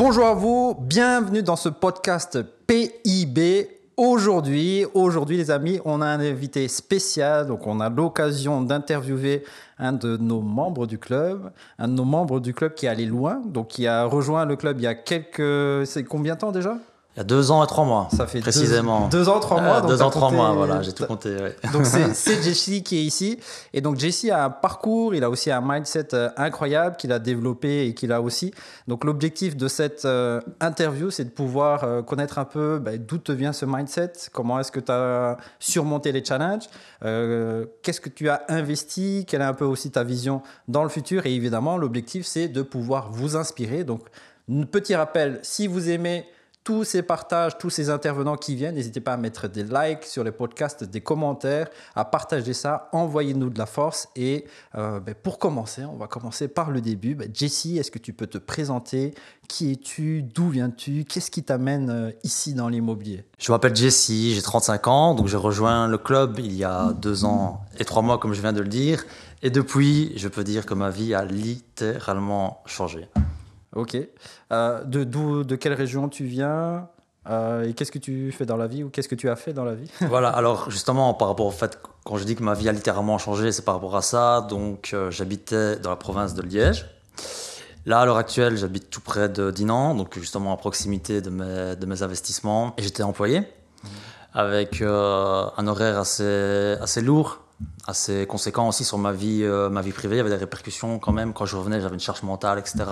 Bonjour à vous, bienvenue dans ce podcast PIB. Aujourd'hui, les amis, on a un invité spécial. Donc, on a l'occasion d'interviewer un de nos membres du club, qui est allé loin, donc qui a rejoint le club il y a c'est combien de temps déjà ? Il y a 2 ans et 3 mois, ça fait précisément. 2 ans, 3 mois. 2 ans, 3 mois, voilà, j'ai tout compté. Ouais. Donc, c'est Jesse qui est ici. Et donc, Jesse a un parcours, il a aussi un mindset incroyable qu'il a développé et qu'il a aussi. Donc, l'objectif de cette interview, c'est de pouvoir connaître un peu d'où te vient ce mindset, comment est-ce que tu as surmonté les challenges, qu'est-ce que tu as investi, quelle est un peu aussi ta vision dans le futur. Et évidemment, l'objectif, c'est de pouvoir vous inspirer. Donc, un petit rappel, si vous aimez tous ces partages, tous ces intervenants qui viennent, n'hésitez pas à mettre des likes sur les podcasts, des commentaires, à partager ça, envoyez-nous de la force. Et pour commencer, on va commencer par le début. Jesse, est-ce que tu peux te présenter ? Qui es-tu ? D'où viens-tu ? Qu'est-ce qui t'amène ici dans l'immobilier ? Je m'appelle Jesse, j'ai 35 ans, donc j'ai rejoint le club il y a 2 ans et 3 mois, comme je viens de le dire. Et depuis, je peux dire que ma vie a littéralement changé. Ok. De quelle région tu viens et qu'est-ce que tu fais dans la vie ou qu'est-ce que tu as fait dans la vie ? Voilà, alors justement, par rapport au fait, quand je dis que ma vie a littéralement changé, c'est par rapport à ça. Donc, j'habitais dans la province de Liège. Là, à l'heure actuelle, j'habite tout près de Dinan, donc justement à proximité de mes investissements. Et j'étais employé avec un horaire assez lourd, assez conséquent aussi sur ma vie privée. Il y avait des répercussions quand même. Quand je revenais, j'avais une charge mentale, etc.,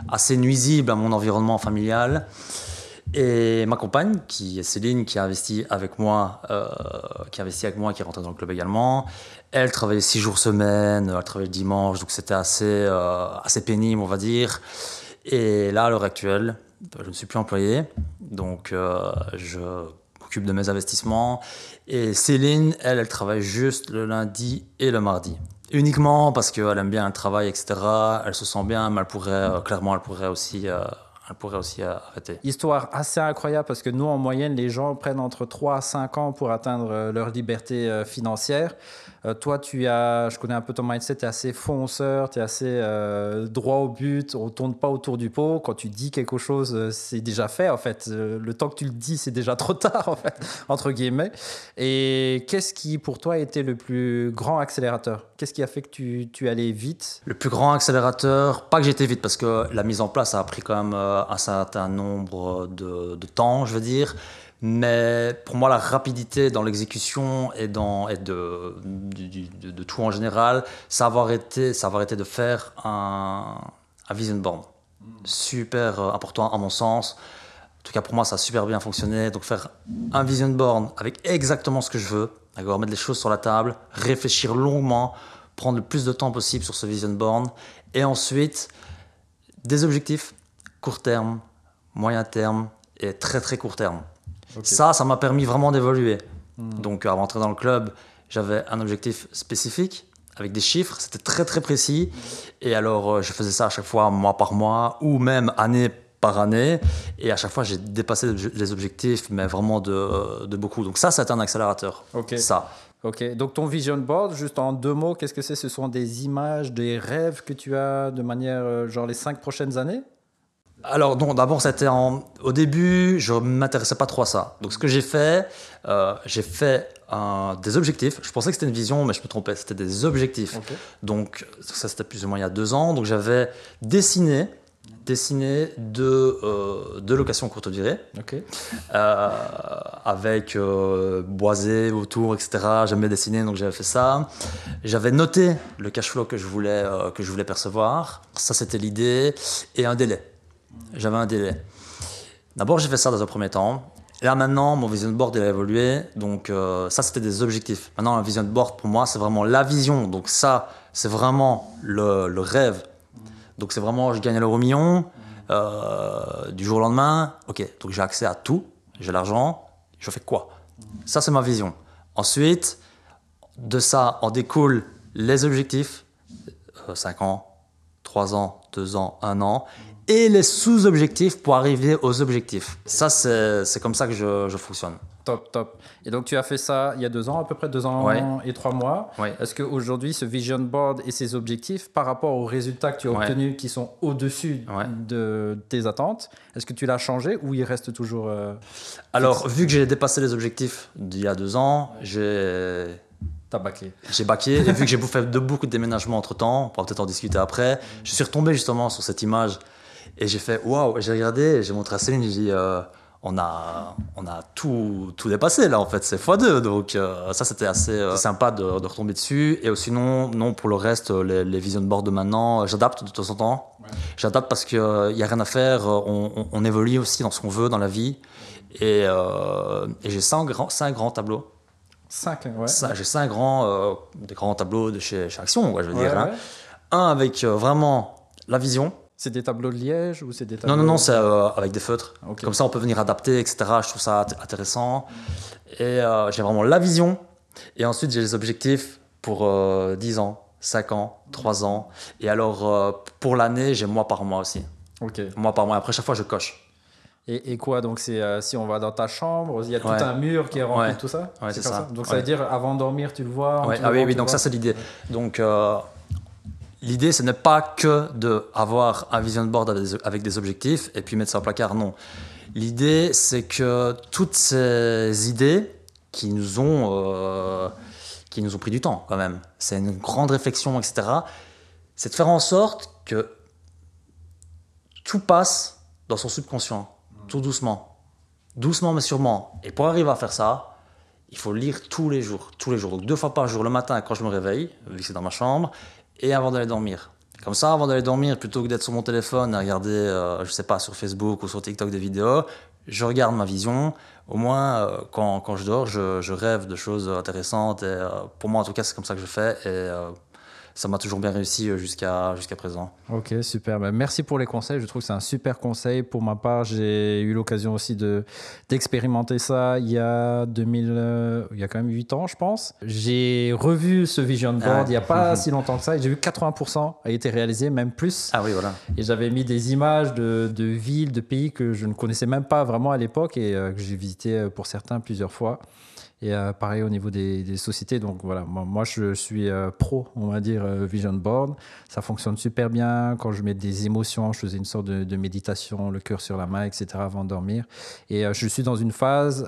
assez nuisible à mon environnement familial. Et ma compagne, qui est Céline, qui a investi avec moi, qui est rentrée dans le club également. Elle travaillait 6 jours semaine, elle travaillait le dimanche, donc c'était assez pénible, on va dire. Et là, à l'heure actuelle, je ne suis plus employé, donc je m'occupe de mes investissements. Et Céline, elle travaille juste le lundi et le mardi. Uniquement parce qu'elle aime bien le travail, etc. Elle se sent bien, mais elle pourrait aussi arrêter. Histoire assez incroyable parce que nous, en moyenne, les gens prennent entre 3 à 5 ans pour atteindre leur liberté financière. Toi, je connais un peu ton mindset, tu es assez fonceur, tu es assez droit au but, on ne tourne pas autour du pot. Quand tu dis quelque chose, c'est déjà fait en fait. Le temps que tu le dis, c'est déjà trop tard en fait, entre guillemets. Et qu'est-ce qui, pour toi, a été le plus grand accélérateur ? Qu'est-ce qui a fait que tu allais vite ? Le plus grand accélérateur, pas que j'étais vite, parce que la mise en place a pris quand même un certain nombre de temps, je veux dire. Mais pour moi, la rapidité dans l'exécution et de tout en général, ça va avoir été de faire un vision board. Super important à mon sens. En tout cas, pour moi, ça a super bien fonctionné. Donc, faire un vision board avec exactement ce que je veux, d'accord, mettre les choses sur la table, réfléchir longuement, prendre le plus de temps possible sur ce vision board. Et ensuite, des objectifs court terme, moyen terme et très, très court terme. Okay. Ça m'a permis vraiment d'évoluer. Donc, avant d'entrer dans le club, j'avais un objectif spécifique avec des chiffres. C'était très, très précis. Et alors, je faisais ça à chaque fois, mois par mois, ou même année par année. Et à chaque fois, j'ai dépassé les objectifs, mais vraiment de beaucoup. Donc ça, c'est un accélérateur. Okay. Ça. Ok, donc ton vision board, juste en 2 mots, qu'est-ce que c'est ? Ce sont des images, des rêves que tu as de manière, genre les 5 prochaines années ? Alors, d'abord, au début, je ne m'intéressais pas trop à ça. Donc, ce que j'ai fait des objectifs. Je pensais que c'était une vision, mais je me trompais. C'était des objectifs. Okay. Donc, ça, c'était plus ou moins il y a 2 ans. Donc, j'avais dessiné de location courte durée, okay. avec boisé autour, etc. J'aimais dessiner, donc j'avais fait ça. J'avais noté le cash flow que je voulais percevoir. Ça, c'était l'idée. Et un délai. J'avais un délai. D'abord, j'ai fait ça dans un premier temps. Là, maintenant, mon vision board, il a évolué. Donc, ça, c'était des objectifs. Maintenant, un vision board, pour moi, c'est vraiment la vision. Donc, ça, c'est vraiment le rêve. Donc, c'est vraiment, je gagne l'euro million du jour au lendemain. OK, donc j'ai accès à tout. J'ai l'argent. Je fais quoi ? Ça, c'est ma vision. Ensuite, de ça, en découlent les objectifs. 5 ans, 3 ans, 2 ans, 1 an. et les sous-objectifs pour arriver aux objectifs. Ça, c'est comme ça que je fonctionne. Top, top. Et donc, tu as fait ça il y a 2 ans, à peu près 2 ans Ouais. et 3 mois. Ouais. Est-ce qu'aujourd'hui, ce vision board et ces objectifs, par rapport aux résultats que tu as Ouais. obtenus qui sont au-dessus Ouais. de tes attentes, est-ce que tu l'as changé ou il reste toujours Alors, vu que j'ai dépassé les objectifs d'il y a 2 ans, t'as bâclé? j'ai baqué, et vu que j'ai fait beaucoup de déménagements entre-temps, on pourra peut-être en discuter après, je suis retombé justement sur cette image et j'ai fait waouh, j'ai regardé, et j'ai montré à Céline, j'ai dit on a tout dépassé là en fait, c'est x2, donc ça c'était assez sympa de retomber dessus. Et sinon, non, pour le reste, les vision boards de maintenant, j'adapte de temps en temps. Ouais. J'adapte parce qu'il n'y a rien à faire, on évolue aussi dans ce qu'on veut dans la vie, et j'ai 5 grands tableaux. 5, ouais. J'ai 5 des grands tableaux de chez Action, quoi, je veux dire. Ouais. Hein. Un avec vraiment la vision. C'est des tableaux de liège ou c'est des tableaux... Non, c'est avec des feutres. Okay. Comme ça, on peut venir adapter, etc. Je trouve ça intéressant. Et j'ai vraiment la vision. Et ensuite, j'ai les objectifs pour 10 ans, 5 ans, 3 ans. Et alors, pour l'année, j'ai mois par mois aussi. Okay. Mois par mois. Après, chaque fois, je coche. Et quoi, donc c'est si on va dans ta chambre, il y a tout un mur qui est rempli de tout ça? Ouais, c'est ça. Donc ça veut dire avant de dormir, tu le vois? Oui, donc ça c'est l'idée. Donc l'idée, ce n'est pas que d'avoir un vision board avec des objectifs et puis mettre ça au placard, non. L'idée, c'est que toutes ces idées qui nous ont pris du temps quand même, c'est une grande réflexion, etc., c'est de faire en sorte que tout passe dans son subconscient. Tout doucement mais sûrement. Et pour arriver à faire ça, il faut lire tous les jours. Donc 2 fois par jour, le matin quand je me réveille, vu que c'est dans ma chambre, et avant d'aller dormir. Comme ça, avant d'aller dormir, plutôt que d'être sur mon téléphone à regarder, je sais pas, sur Facebook ou sur TikTok des vidéos, je regarde ma vision. Au moins, quand je dors, je rêve de choses intéressantes. Et pour moi, en tout cas, c'est comme ça que je fais. Et ça m'a toujours bien réussi jusqu'à présent. Ok, super. Merci pour les conseils. Je trouve que c'est un super conseil. Pour ma part, j'ai eu l'occasion aussi d'expérimenter ça il y a quand même 8 ans, je pense. J'ai revu ce vision board il n'y a pas si longtemps que ça. Et j'ai vu que 80% a été réalisé, même plus. Ah oui, voilà. Et j'avais mis des images de villes, de pays que je ne connaissais même pas vraiment à l'époque et que j'ai visité pour certains plusieurs fois. Et pareil au niveau des sociétés. Donc voilà, moi je suis pro, on va dire, vision board. Ça fonctionne super bien. Quand je mets des émotions, je faisais une sorte de méditation, le cœur sur la main, etc. avant de dormir. Et je suis dans une phase,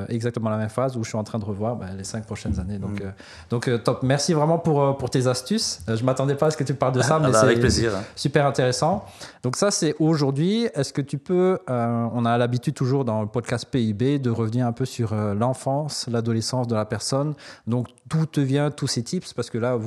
exactement la même phase, où je suis en train de revoir les 5 prochaines années. Donc top. Merci vraiment pour tes astuces. Je ne m'attendais pas à ce que tu parles de ça, mais c'est avec plaisir. Super intéressant. Donc ça, c'est aujourd'hui. Est-ce que tu peux, on a l'habitude toujours dans le podcast PIB de revenir un peu sur l'enfance, l'adolescence de la personne. Donc, d'où te vient tous ces tips? Parce que là,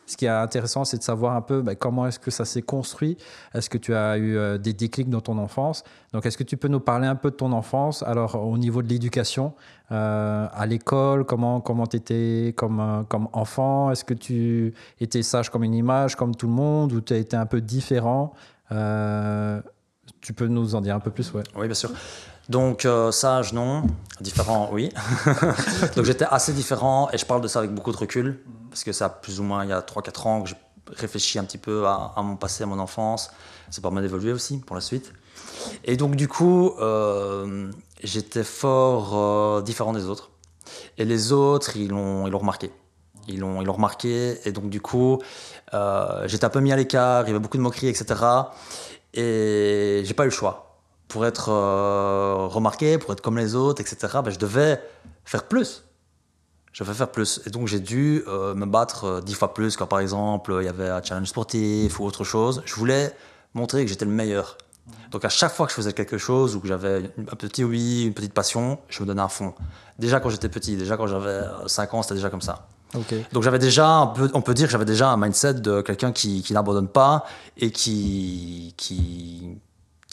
ce qui est intéressant, c'est de savoir un peu comment est-ce que ça s'est construit. Est-ce que tu as eu des déclics dans ton enfance? Donc, est-ce que tu peux nous parler un peu de ton enfance? Alors, au niveau de l'éducation, à l'école, comment tu étais comme enfant? Est-ce que tu étais sage comme une image, comme tout le monde, ou tu as été un peu différent? Tu peux nous en dire un peu plus? Ouais. Oui, bien sûr. Donc, sage, non. Différent, oui. Donc, j'étais assez différent et je parle de ça avec beaucoup de recul parce que ça, plus ou moins, il y a 3-4 ans que j'ai réfléchi un petit peu à mon passé, à mon enfance. Ça permet d'évoluer aussi pour la suite. Et donc, du coup, j'étais fort différent des autres. Et les autres, ils l'ont remarqué. Ils l'ont remarqué. Et donc, du coup, j'étais un peu mis à l'écart. Il y avait beaucoup de moqueries, etc. Et j'ai pas eu le choix. Pour être remarqué, pour être comme les autres, etc., je devais faire plus. Je devais faire plus. Et donc, j'ai dû me battre 10 fois plus quand, par exemple, il y avait un challenge sportif ou autre chose. Je voulais montrer que j'étais le meilleur. Donc, à chaque fois que je faisais quelque chose ou que j'avais un petit hobby, une petite passion, je me donnais à fond. Déjà quand j'étais petit, déjà quand j'avais 5 ans, c'était déjà comme ça. Okay. Donc, j'avais déjà, on peut dire que j'avais déjà un mindset de quelqu'un qui n'abandonne pas et qui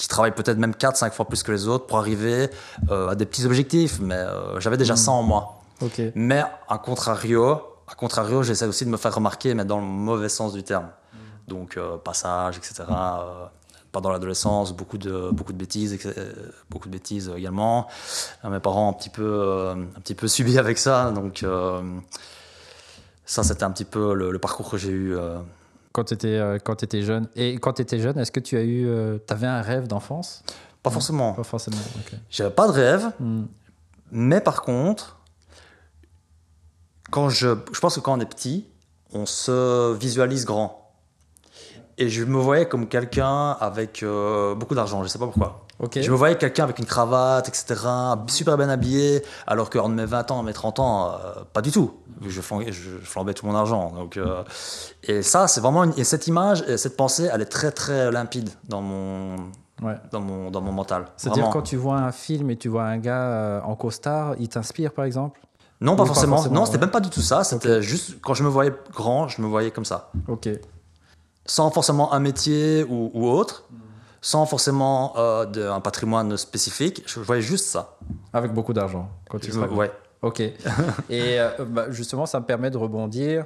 travaille peut-être même 4-5 fois plus que les autres pour arriver à des petits objectifs, mais j'avais déjà ça en moi. Okay. Mais à contrario, j'essaie aussi de me faire remarquer, mais dans le mauvais sens du terme. Donc passage, etc. Pendant l'adolescence, beaucoup de bêtises, beaucoup de bêtises également. Mes parents ont un petit peu subi avec ça, donc ça c'était un petit peu le parcours que j'ai eu quand tu étais jeune. Et quand tu étais jeune, est-ce que tu avais un rêve d'enfance? Pas forcément. Pas forcément, ok. J'avais pas de rêve, mais par contre, je pense que quand on est petit, on se visualise grand. Et je me voyais comme quelqu'un avec beaucoup d'argent, je sais pas pourquoi. Okay. Je me voyais quelqu'un avec une cravate, etc., super bien habillé, alors qu'en mes 20 ans, mes 30 ans, pas du tout. Je flambais tout mon argent. Donc, et ça, c'est vraiment et cette image, et cette pensée, elle est très très limpide dans mon mental. C'est-à-dire quand tu vois un film et tu vois un gars en costard, il t'inspire par exemple? Non, pas forcément. Non, c'était même pas du tout ça. C'était juste quand je me voyais grand, je me voyais comme ça. Ok. Sans forcément un métier ou autre. Sans forcément un patrimoine spécifique, je voyais juste ça. Avec beaucoup d'argent, quand tu seras grand. Ouais. Ok. Et justement, ça me permet de rebondir.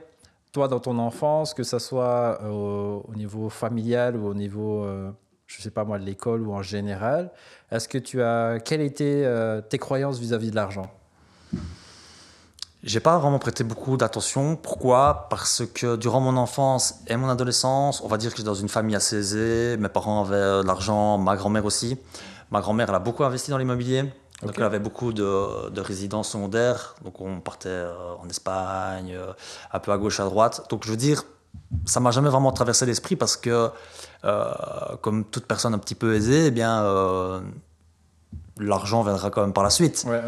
Toi, dans ton enfance, que ça soit au niveau familial ou au niveau, je sais pas moi, de l'école ou en général, quelles étaient tes croyances vis-à-vis de l'argent? J'ai pas vraiment prêté beaucoup d'attention. Pourquoi? Parce que durant mon enfance et mon adolescence, on va dire que j'étais dans une famille assez aisée. Mes parents avaient de l'argent, ma grand-mère aussi. Ma grand-mère, elle a beaucoup investi dans l'immobilier. Donc elle avait beaucoup de résidences secondaires. Donc on partait en Espagne, un peu à gauche, à droite. Donc je veux dire, ça m'a jamais vraiment traversé l'esprit parce que, comme toute personne un petit peu aisée, eh bien, l'argent viendra quand même par la suite. Ouais.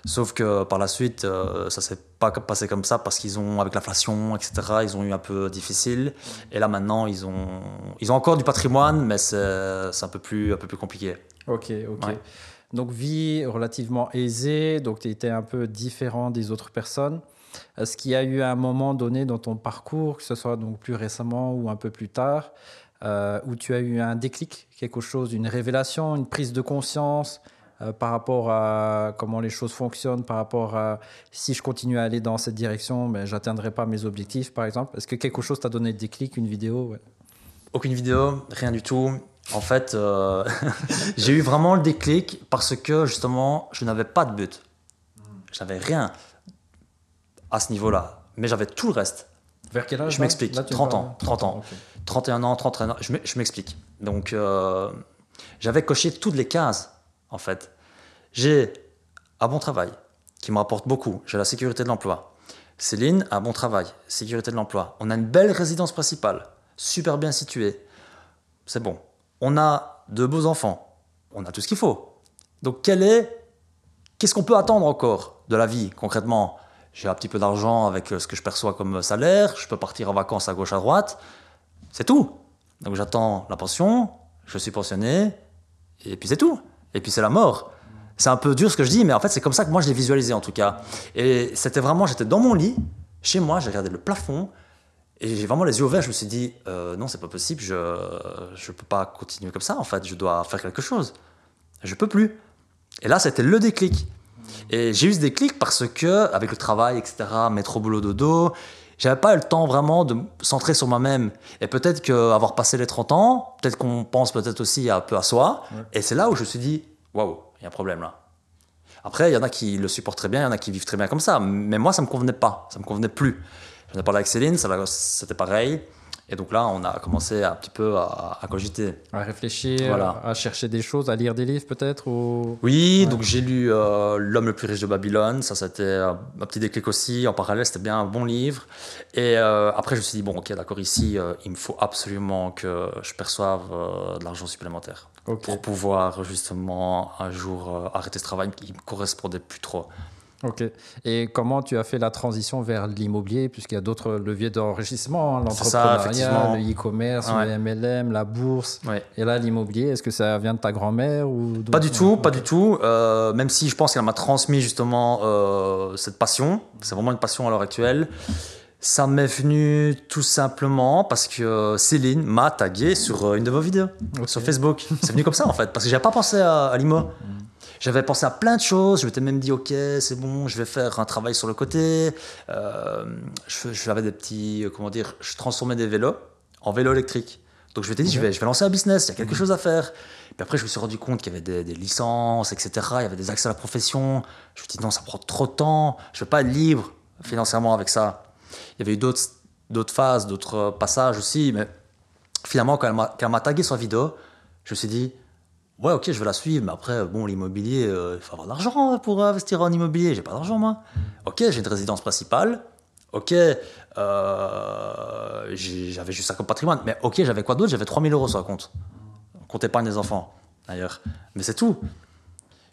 Sauf que par la suite, ça s'est pas passé comme ça parce qu'ils ont, avec l'inflation, etc., ils ont eu un peu difficile. Et là maintenant, ils ont encore du patrimoine, mais c'est un peu plus compliqué. Ok. Ouais. Donc vie relativement aisée, donc tu étais un peu différent des autres personnes. Est-ce qu'il y a eu un moment donné dans ton parcours, que ce soit donc plus récemment ou un peu plus tard, où tu as eu un déclic, quelque chose, une révélation, une prise de conscience par rapport à comment les choses fonctionnent, par rapport à si je continue à aller dans cette direction, ben, je n'atteindrai pas mes objectifs, par exemple. Est-ce que quelque chose t'a donné le déclic, une vidéo? Ouais. Aucune vidéo, rien du tout. En fait, j'ai eu vraiment le déclic parce que justement, je n'avais pas de but. Je n'avais rien à ce niveau-là, mais j'avais tout le reste. Vers quel âge? Je m'explique, 30 ans. Okay. 31 ans, 31 ans, je m'explique. Donc, j'avais coché toutes les cases, en fait. J'ai un bon travail qui me rapporte beaucoup. J'ai la sécurité de l'emploi. Céline a un bon travail, sécurité de l'emploi. On a une belle résidence principale, super bien située. C'est bon. On a de beaux enfants. On a tout ce qu'il faut. Donc, qu'est-ce qu'on peut attendre encore de la vie, concrètement? J'ai un petit peu d'argent avec ce que je perçois comme salaire. Je peux partir en vacances à gauche, à droite. C'est tout. Donc, j'attends la pension. Je suis pensionné. Et puis, c'est tout. Et puis, c'est la mort. C'est un peu dur ce que je dis, mais en fait, c'est comme ça que moi, je l'ai visualisé, en tout cas. Et c'était vraiment, j'étais dans mon lit, chez moi, j'ai regardé le plafond, et j'ai vraiment les yeux ouverts, je me suis dit, non, c'est pas possible, je peux pas continuer comme ça, en fait, je dois faire quelque chose. Je peux plus. Et là, c'était le déclic. Et j'ai eu ce déclic parce que, avec le travail, etc., métro, boulot, dodo, j'avais pas eu le temps vraiment de me centrer sur moi-même. Et peut-être qu'avoir passé les 30 ans, peut-être qu'on pense peut-être aussi un peu à soi, et c'est là où je me suis dit, waouh, il y a un problème là. Après, il y en a qui le supportent très bien, il y en a qui vivent très bien comme ça. Mais moi, ça ne me convenait pas, ça ne me convenait plus. J'en ai parlé avec Céline, c'était pareil. Et donc là, on a commencé un petit peu à cogiter. À réfléchir, voilà. À chercher des choses, à lire des livres peut-être ou... Oui, donc j'ai lu L'homme le plus riche de Babylone. Ça, c'était un petit déclic aussi. En parallèle, c'était bien un bon livre. Et après, je me suis dit, bon, ok, d'accord, ici, il me faut absolument que je perçoive de l'argent supplémentaire. Pour pouvoir justement un jour arrêter ce travail qui ne me correspondait plus trop. Ok. Et comment tu as fait la transition vers l'immobilier, puisqu'il y a d'autres leviers d'enrichissement, l'entrepreneuriat, le e-commerce, le MLM, la bourse, et là l'immobilier, est-ce que ça vient de ta grand-mère ou Pas du tout, pas du tout. Même si je pense qu'elle m'a transmis justement cette passion, c'est vraiment une passion à l'heure actuelle. Ça m'est venu tout simplement parce que Céline m'a tagué sur une de vos vidéos, sur Facebook. C'est venu comme ça en fait, parce que j'avais pas pensé à l'IMO. J'avais pensé à plein de choses, je m'étais même dit ok c'est bon, je vais faire un travail sur le côté. J'avais des petits, je transformais des vélos en vélos électriques. Donc je m'étais dit je vais lancer un business, il y a quelque chose à faire. Puis après je me suis rendu compte qu'il y avait des licences, etc. Il y avait des accès à la profession. Je me suis dit non ça prend trop de temps, je ne vais pas être libre financièrement avec ça. Il y avait eu d'autres d'autres phases, d'autres passages aussi. Mais finalement, quand elle m'a tagué sur la vidéo, je me suis dit, ouais, ok, je vais la suivre, mais après, bon, l'immobilier, il faut avoir de l'argent pour investir en immobilier. J'ai pas d'argent, moi. Ok, j'ai une résidence principale. Ok, j'avais juste ça comme patrimoine. Mais ok, j'avais quoi d'autre? J'avais 3 000 € sur le compte épargne des enfants, d'ailleurs. Mais c'est tout.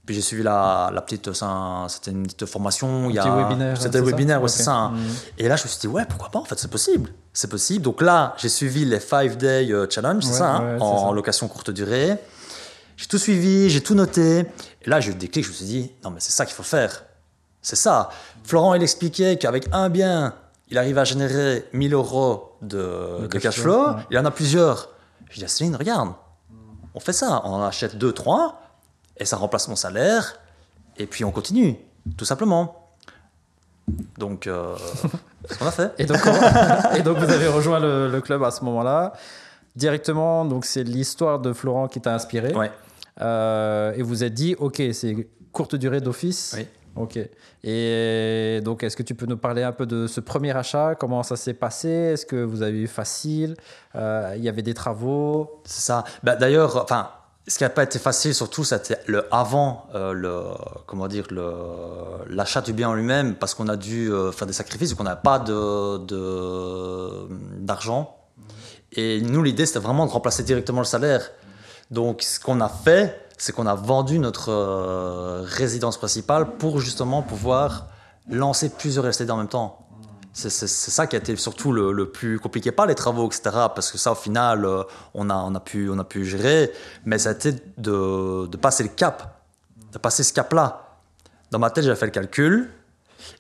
Puis j'ai suivi la petite, c'était une petite formation. Petit webinaire. C'était le webinaire, ouais, okay. c'est ça. Hein. Et là, je me suis dit, ouais, pourquoi pas, en fait, c'est possible. C'est possible. Donc là, j'ai suivi les 5-day challenge, c'est ça, hein, en location courte durée. J'ai tout suivi, j'ai tout noté. Et là, j'ai eu le déclic, je me suis dit, non, mais c'est ça qu'il faut faire. C'est ça. Florent, il expliquait qu'avec un bien, il arrive à générer 1 000 € de cash flow. Ouais. Il y en a plusieurs. Je dis à Céline, regarde, on fait ça. On en achète 2, 3, et ça remplace mon salaire. Et puis on continue, tout simplement. Donc, c'est ce qu'on a fait. Et donc, vous avez rejoint le club à ce moment-là. Directement, donc c'est l'histoire de Florent qui t'a inspiré. Ouais. Et vous êtes dit, ok, c'est courte durée d'office. Oui. Ok. Et donc, est-ce que tu peux nous parler un peu de ce premier achat? Comment ça s'est passé? Est-ce que vous avez eu facile? Il y avait des travaux? C'est ça. Bah, d'ailleurs, enfin, ce qui n'a pas été facile, surtout, c'était l'achat du bien en lui-même, parce qu'on a dû faire des sacrifices, qu'on n'avait pas d'argent. Et nous, l'idée, c'était vraiment de remplacer directement le salaire. Donc, ce qu'on a fait, c'est qu'on a vendu notre résidence principale pour justement pouvoir lancer plusieurs STD en même temps. C'est ça qui a été surtout le plus compliqué, pas les travaux, etc. Parce que ça, au final, on a pu gérer. Mais ça a été de passer le cap, de passer ce cap-là. Dans ma tête, j'avais fait le calcul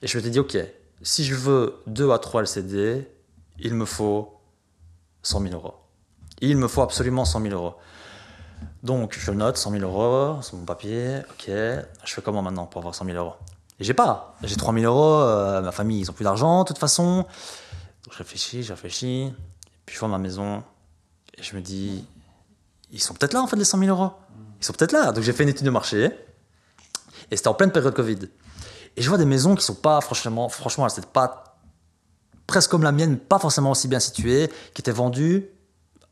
et je me suis dit, OK, si je veux 2 à 3 LCD, il me faut 100 000 €. Il me faut absolument 100 000 €. Donc, je note 100 000 € sur mon papier. OK, je fais comment maintenant pour avoir 100 000 €? Et j'ai 3 000 €. Ma famille, ils n'ont plus d'argent, de toute façon. Donc, je réfléchis. Puis, je vois ma maison. Et je me dis, ils sont peut-être là, en fait, les 100 000 €. Ils sont peut-être là. Donc, j'ai fait une étude de marché. Et c'était en pleine période Covid. Et je vois des maisons qui ne sont pas, franchement, elles n'étaient pas presque comme la mienne, pas forcément aussi bien situées, qui étaient vendues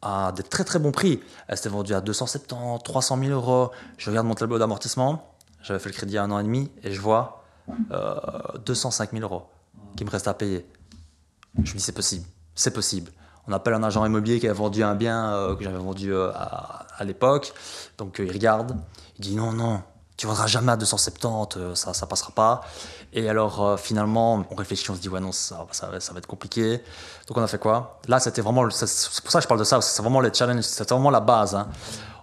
à des très très bons prix. Elles étaient vendues à 270, 300 000 €. Je regarde mon tableau d'amortissement. J'avais fait le crédit à 1 an et demi et je vois 205 000 € qui me restent à payer. Je me dis, c'est possible. On appelle un agent immobilier qui avait vendu un bien que j'avais vendu à l'époque. Donc il regarde, il dit non, tu ne vendras jamais à 270, ça passera pas. Et alors finalement, on réfléchit, on se dit ouais non, ça va être compliqué. Donc on a fait quoi? Là, c'était vraiment, c'est pour ça que je parle de ça, c'est vraiment les challenges, c'était vraiment la base. Hein.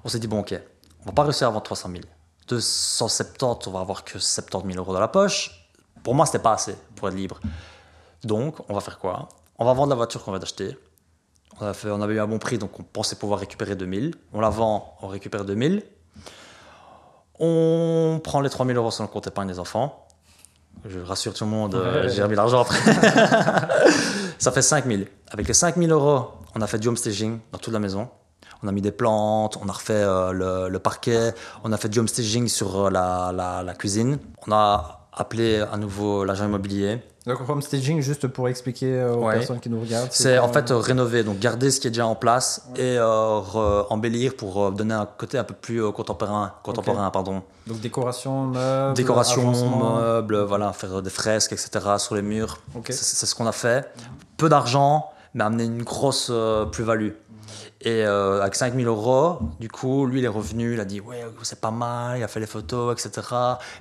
On s'est dit bon ok, on va pas réussir à vendre 300 000. 270, on va avoir que 70 000 € dans la poche. Pour moi, c'était pas assez pour être libre. Donc on va faire quoi? On va vendre la voiture qu'on vient d'acheter. On avait eu un bon prix, donc on pensait pouvoir récupérer 2000. On la vend, on récupère 2000. On prend les 3 000 € sur le compte épargne des enfants. Je rassure tout le monde, j'ai remis l'argent après. Ça fait 5 000. Avec les 5 000 €, on a fait du home staging dans toute la maison. On a mis des plantes, on a refait le parquet, on a fait du home staging sur la cuisine. On a appelé à nouveau l'agent immobilier. Donc, home staging, juste pour expliquer aux personnes qui nous regardent. C'est en fait rénover, donc garder ce qui est déjà en place et embellir pour donner un côté un peu plus contemporain. Pardon. Donc décoration, meubles, voilà, faire des fresques, etc. sur les murs. Okay. C'est ce qu'on a fait. Peu d'argent, mais amener une grosse plus-value. Et avec 5 000 €, du coup, lui, il est revenu, il a dit « Ouais, c'est pas mal, il a fait les photos, etc.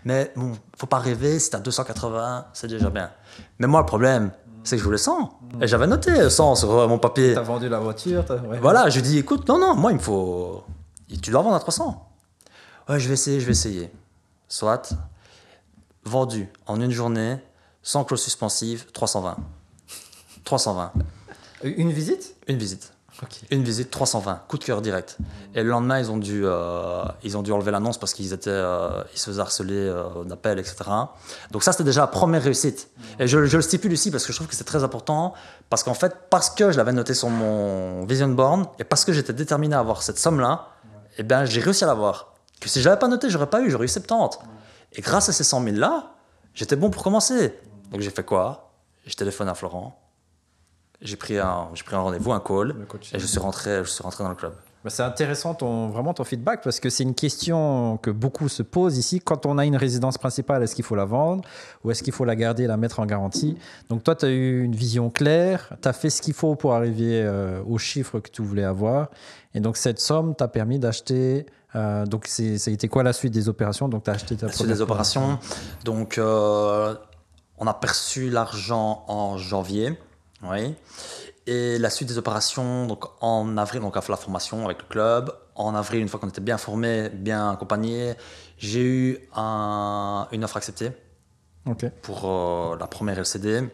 Mais bon, faut pas rêver, si t'as 280, c'est déjà bien. » Mais moi, le problème, c'est que je voulais 100. Et j'avais noté 100 sur mon papier. T'as vendu la voiture. Voilà, je lui ai dit « Écoute, non, moi, il me faut... Tu dois vendre à 300. » Ouais, je vais essayer. Soit, vendu en une journée, sans clause suspensive, 320. 320. Une visite? Une visite. Okay. Une visite, 320, coup de cœur direct. Et le lendemain, ils ont dû enlever l'annonce parce qu'ils se faisaient harceler d'appels, etc. Donc ça, c'était déjà la première réussite. Et je le stipule ici parce que je trouve que c'est très important. Parce qu'en fait, parce que je l'avais noté sur mon vision board et parce que j'étais déterminé à avoir cette somme-là, eh ben, j'ai réussi à l'avoir. Que si je ne l'avais pas noté, j'aurais eu 70. Et grâce à ces 100 000-là, j'étais bon pour commencer. Donc j'ai fait quoi? Je téléphone à Florent. j'ai pris un rendez-vous, un call, Le coaching. et je suis rentré dans le club. Bah, c'est intéressant vraiment ton feedback parce que c'est une question que beaucoup se posent ici. Quand on a une résidence principale, est-ce qu'il faut la vendre ou est-ce qu'il faut la garder et la mettre en garantie? Donc toi, tu as eu une vision claire, tu as fait ce qu'il faut pour arriver aux chiffres que tu voulais avoir. Et donc cette somme t'a permis d'acheter... donc ça a été quoi la suite des opérations? Donc tu as acheté ta La suite première des opérations, donc on a perçu l'argent en janvier, oui. Et la suite des opérations, donc en avril, donc on a fait la formation avec le club. En avril, une fois qu'on était bien formé, bien accompagné, j'ai eu une offre acceptée pour la première LCD.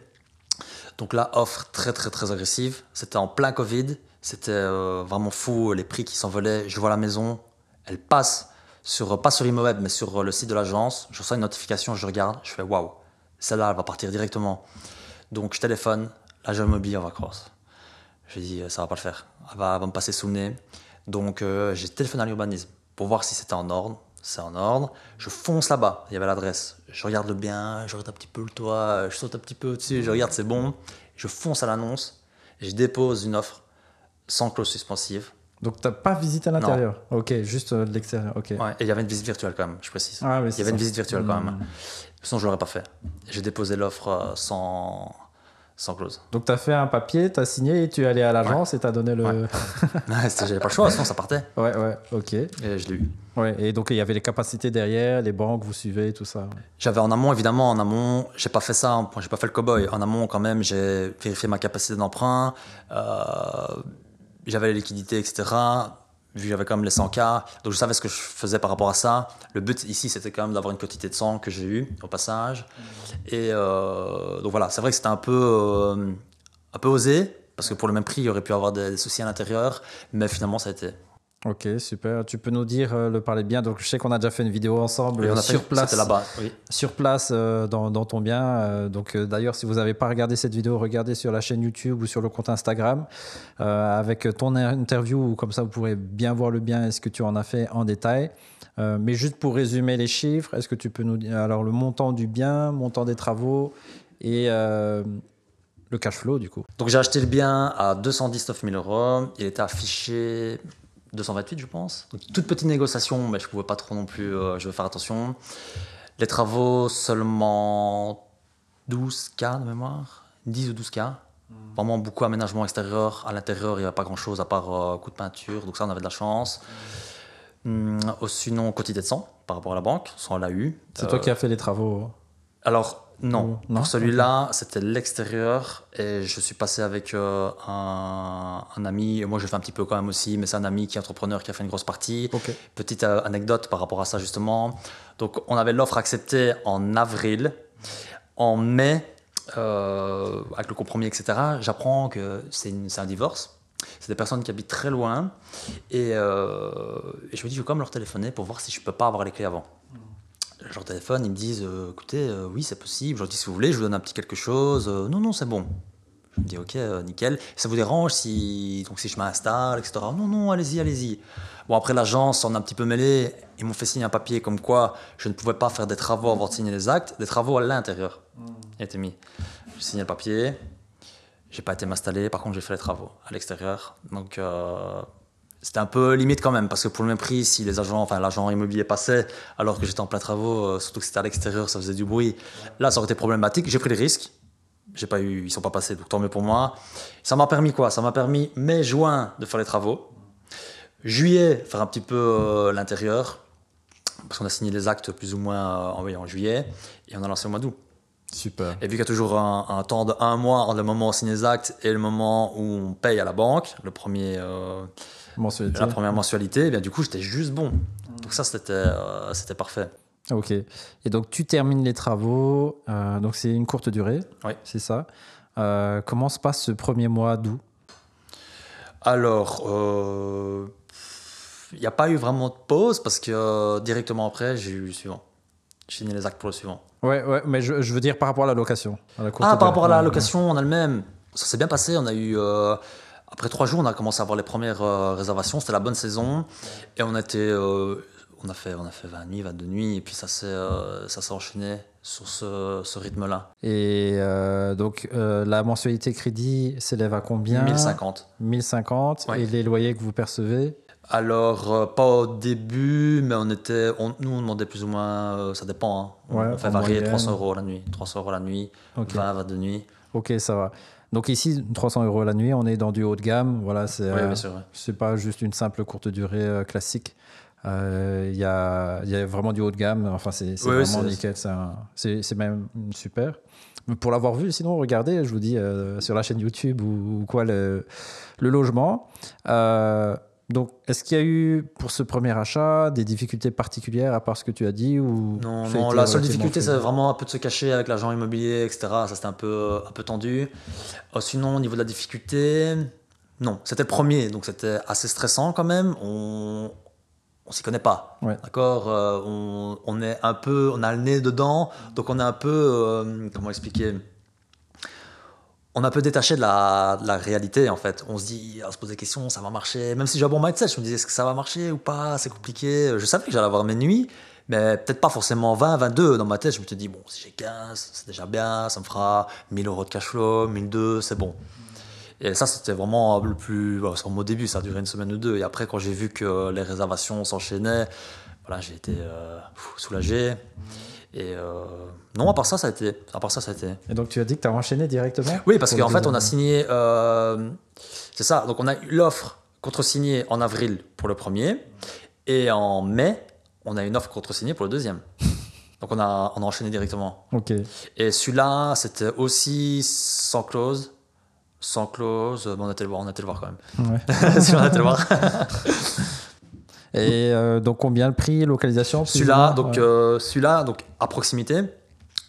Donc là, offre très très très agressive. C'était en plein Covid, c'était vraiment fou, les prix qui s'envolaient. Je vois la maison, elle passe, pas sur l'Immoweb, mais sur le site de l'agence. Je reçois une notification, je regarde, je fais waouh, celle-là, elle va partir directement. Donc je téléphone, l'agent immobilier en vacances. Je dis, ça va pas le faire, elle va me passer sous le nez. Donc j'ai téléphoné à l'urbanisme pour voir si c'était en ordre. C'est en ordre. Je fonce là-bas, il y avait l'adresse. Je regarde le bien, je regarde un petit peu le toit, je saute un petit peu au-dessus, je regarde, c'est bon. Je fonce à l'annonce, je dépose une offre sans clause suspensive. Donc tu n'as pas visité à l'intérieur? Ok, juste de l'extérieur. Okay. Ouais, et il y avait une visite virtuelle quand même, je précise. Ah, oui, il y avait une visite virtuelle quand même. Sinon, je ne l'aurais pas fait. J'ai déposé l'offre sans clause. Donc, tu as fait un papier, tu as signé et tu es allé à l'agence et tu as donné le. Ouais. J'avais pas le choix, sinon ça partait. Ouais, ok. Et je l'ai eu. Ouais, et donc, il y avait les capacités derrière, les banques, vous suivez, tout ça. J'avais en amont, évidemment, j'ai pas fait ça, j'ai pas fait le cow-boy. En amont, quand même, j'ai vérifié ma capacité d'emprunt, j'avais les liquidités, etc. Vu que j'avais quand même les 100K, donc je savais ce que je faisais par rapport à ça. Le but ici, c'était quand même d'avoir une quantité de sang que j'ai eu au passage. Et donc voilà, c'est vrai que c'était un peu osé, parce que pour le même prix, il y aurait pu avoir des soucis à l'intérieur, mais finalement, ça a été. Ok, super. Tu peux nous dire, le parler bien. Donc, je sais qu'on a déjà fait une vidéo ensemble sur place. C'était là-bas, oui. Sur place, dans ton bien. Donc, d'ailleurs, si vous n'avez pas regardé cette vidéo, regardez sur la chaîne YouTube ou sur le compte Instagram avec ton interview. Comme ça, vous pourrez bien voir le bien et ce que tu en as fait en détail. Mais juste pour résumer les chiffres, est-ce que tu peux nous dire alors le montant du bien, montant des travaux et le cash flow du coup? Donc, j'ai acheté le bien à 219 000 €. Il était affiché 228, je pense. Donc, toute petite négociation, mais je ne pouvais pas trop non plus, je vais faire attention. Les travaux, seulement 12K de mémoire, 10 ou 12K. Vraiment beaucoup aménagement extérieur. À l'intérieur, il n'y avait pas grand-chose à part coup de peinture, donc ça, on avait de la chance. Sinon, quantité de sang par rapport à la banque, ça, on l'a eu. C'est toi qui as fait les travaux? Alors, non. Non, pour celui-là, c'était l'extérieur et je suis passé avec un ami. Et moi, je fais un petit peu quand même aussi, mais c'est un ami qui est entrepreneur qui a fait une grosse partie. Okay. Petite anecdote par rapport à ça, justement. Donc, on avait l'offre acceptée en avril. En mai, avec le compromis, etc., j'apprends que c'est un divorce. C'est des personnes qui habitent très loin. Et je me dis, je vais quand même leur téléphoner pour voir si je ne peux pas avoir les clés avant. Je leur téléphone, ils me disent écoutez, oui, c'est possible. Je leur dis si vous voulez, je vous donne un petit quelque chose. Non, c'est bon. Je me dis ok, nickel. Ça vous dérange si je m'installe, etc. Non, allez-y. Bon, après, l'agence s'en a un petit peu mêlé. Ils m'ont fait signer un papier comme quoi je ne pouvais pas faire des travaux avant de signer les actes. Des travaux à l'intérieur. Il a été mis. J'ai signé le papier. J'ai pas été m'installer. Par contre, j'ai fait les travaux à l'extérieur. Donc. C'était un peu limite quand même, parce que pour le même prix, si l'agent immobilier passait, alors que j'étais en plein travaux, surtout que c'était à l'extérieur, ça faisait du bruit, là, ça aurait été problématique. J'ai pris les risques. Ils ne sont pas passés, donc tant mieux pour moi. Ça m'a permis quoi? Ça m'a permis mai-juin de faire les travaux. Juillet, faire un petit peu l'intérieur, parce qu'on a signé les actes plus ou moins en juillet, et on a lancé au mois d'août. Super. Et vu qu'il y a toujours un temps de 1 mois entre le moment où on signe les actes et le moment où on paye à la banque, la première mensualité, et bien du coup j'étais juste bon. Donc ça c'était parfait. Ok. Et donc tu termines les travaux, donc c'est une courte durée, oui. C'est ça. Comment se passe ce premier mois d'août? Alors, il n'y a pas eu vraiment de pause parce que directement après j'ai eu le suivant. J'ai signé les actes pour le suivant. Ouais, mais je veux dire par rapport à la location. Par rapport à la location en elle-même, ça s'est bien passé. On a eu... Après 3 jours, on a commencé à avoir les premières réservations. C'était la bonne saison. Et on a fait 20 nuits, 22 nuits. Et puis ça s'est enchaîné sur ce rythme-là. Et donc, la mensualité crédit s'élève à combien? 1050. 1050. Ouais. Et les loyers que vous percevez? Alors, pas au début, mais nous, on demandait plus ou moins, ça dépend. Hein. On fait en varier moyenne. 300 € la nuit. 300 € la nuit, Ok. 20, 22 nuits. Ok, ça va. Donc ici, 300 € la nuit, on est dans du haut de gamme. Voilà, Oui, bien sûr. Ouais. c'est pas juste une simple courte durée classique. Il y a vraiment du haut de gamme. Enfin, c'est Oui, vraiment nickel. C'est même super. Pour l'avoir vu, sinon, regardez, je vous dis, sur la chaîne YouTube ou quoi, le logement. Donc, est-ce qu'il y a eu, pour ce premier achat, des difficultés particulières à part ce que tu as dit ou Non, ça a été la seule relativement difficulté, c'est fluide? vraiment un peu de se cacher avec l'agent immobilier, etc. Ça, c'était un peu tendu. Sinon, au niveau de la difficulté, non, c'était le premier, donc c'était assez stressant quand même. On s'y connaît pas, Ouais. d'accord. On est un peu, on a le nez dedans, donc on est un peu, comment expliquer, on est un peu détaché de la réalité en fait. On se dit, on se pose des questions, ça va marcher. Même si j'ai un bon mindset, je me disais, est-ce que ça va marcher ou pas? C'est compliqué. Je savais que j'allais avoir mes nuits, mais peut-être pas forcément 20, 22 dans ma tête. Je me suis dit, bon, si j'ai 15, c'est déjà bien, ça me fera 1000 € de cash flow, 1200, c'est bon. Et ça, c'était vraiment le plus. Voilà, c'est vraiment au début, ça a duré une semaine ou deux. Et après, quand j'ai vu que les réservations s'enchaînaient, voilà, j'ai été soulagé. Et non, à part ça, ça a été. Et donc, tu as dit que tu as enchaîné directement? Oui, parce pour qu'en le fait, on a deuxième? signé. C'est ça. Donc, on a eu l'offre contre-signée en avril pour le premier. Et en mai, on a une offre contre-signée pour le deuxième. Donc, on a enchaîné directement. Ok. Et celui-là, c'était aussi sans clause. Sans clause. Bon, on a été le voir quand même. Ouais. Si on a été le voir. Et donc, combien le prix, localisation? plus ou Celui-là, moins? donc, Ouais. celui-là, donc à proximité.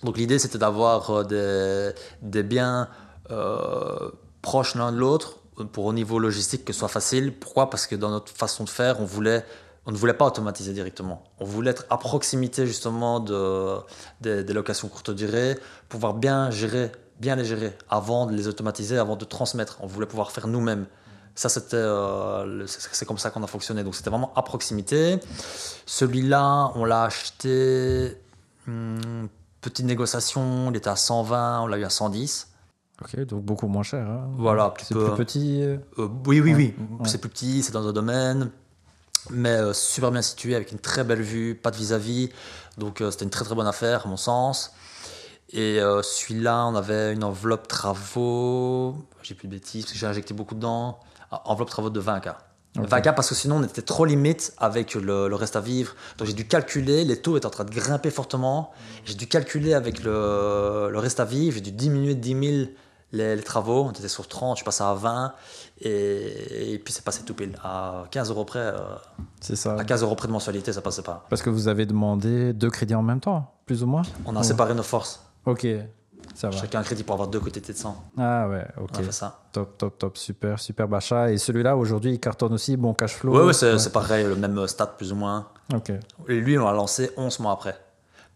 Donc l'idée, c'était d'avoir des biens proches l'un de l'autre pour au niveau logistique que ce soit facile. Pourquoi? Parce que dans notre façon de faire, on ne voulait pas automatiser directement. On voulait être à proximité justement des locations courte durée, pouvoir bien les gérer avant de les automatiser, avant de transmettre. On voulait pouvoir faire nous-mêmes. Ça, c'est comme ça qu'on a fonctionné. Donc, c'était vraiment à proximité. Celui-là, on l'a acheté, petite négociation, il était à 120, on l'a eu à 110. Ok, donc beaucoup moins cher. Hein. Voilà, un petit C'est peu. plus petit. Oui. Ouais. C'est plus petit, c'est dans un domaine, mais super bien situé, avec une très belle vue, pas de vis-à-vis. Donc, c'était une très très bonne affaire, à mon sens. Et celui-là, on avait une enveloppe travaux, j'ai plus de bêtises, parce que j'ai injecté beaucoup dedans. Enveloppe travaux de 20K. Ok. 20K parce que sinon on était trop limite avec le reste à vivre. Donc j'ai dû calculer, les taux étaient en train de grimper fortement. J'ai dû calculer avec le reste à vivre, j'ai dû diminuer de 10 000 les travaux. On était sur 30, je suis passé à 20. Et puis c'est passé tout pile. À 15 € près, C'est ça. à 15 € près de mensualité, ça passait pas. Parce que vous avez demandé 2 crédits en même temps, plus ou moins? On a Ouais. séparé nos forces. Ok, ça va. Chacun un crédit pour avoir 2 côtés de 100. Ah ouais, ok. On a fait ça. Top. Super achat. Et celui-là, aujourd'hui, il cartonne aussi, bon cash flow. Ouais, c'est pareil, le même stade plus ou moins. Ok. Et lui, on l'a lancé 11 mois après.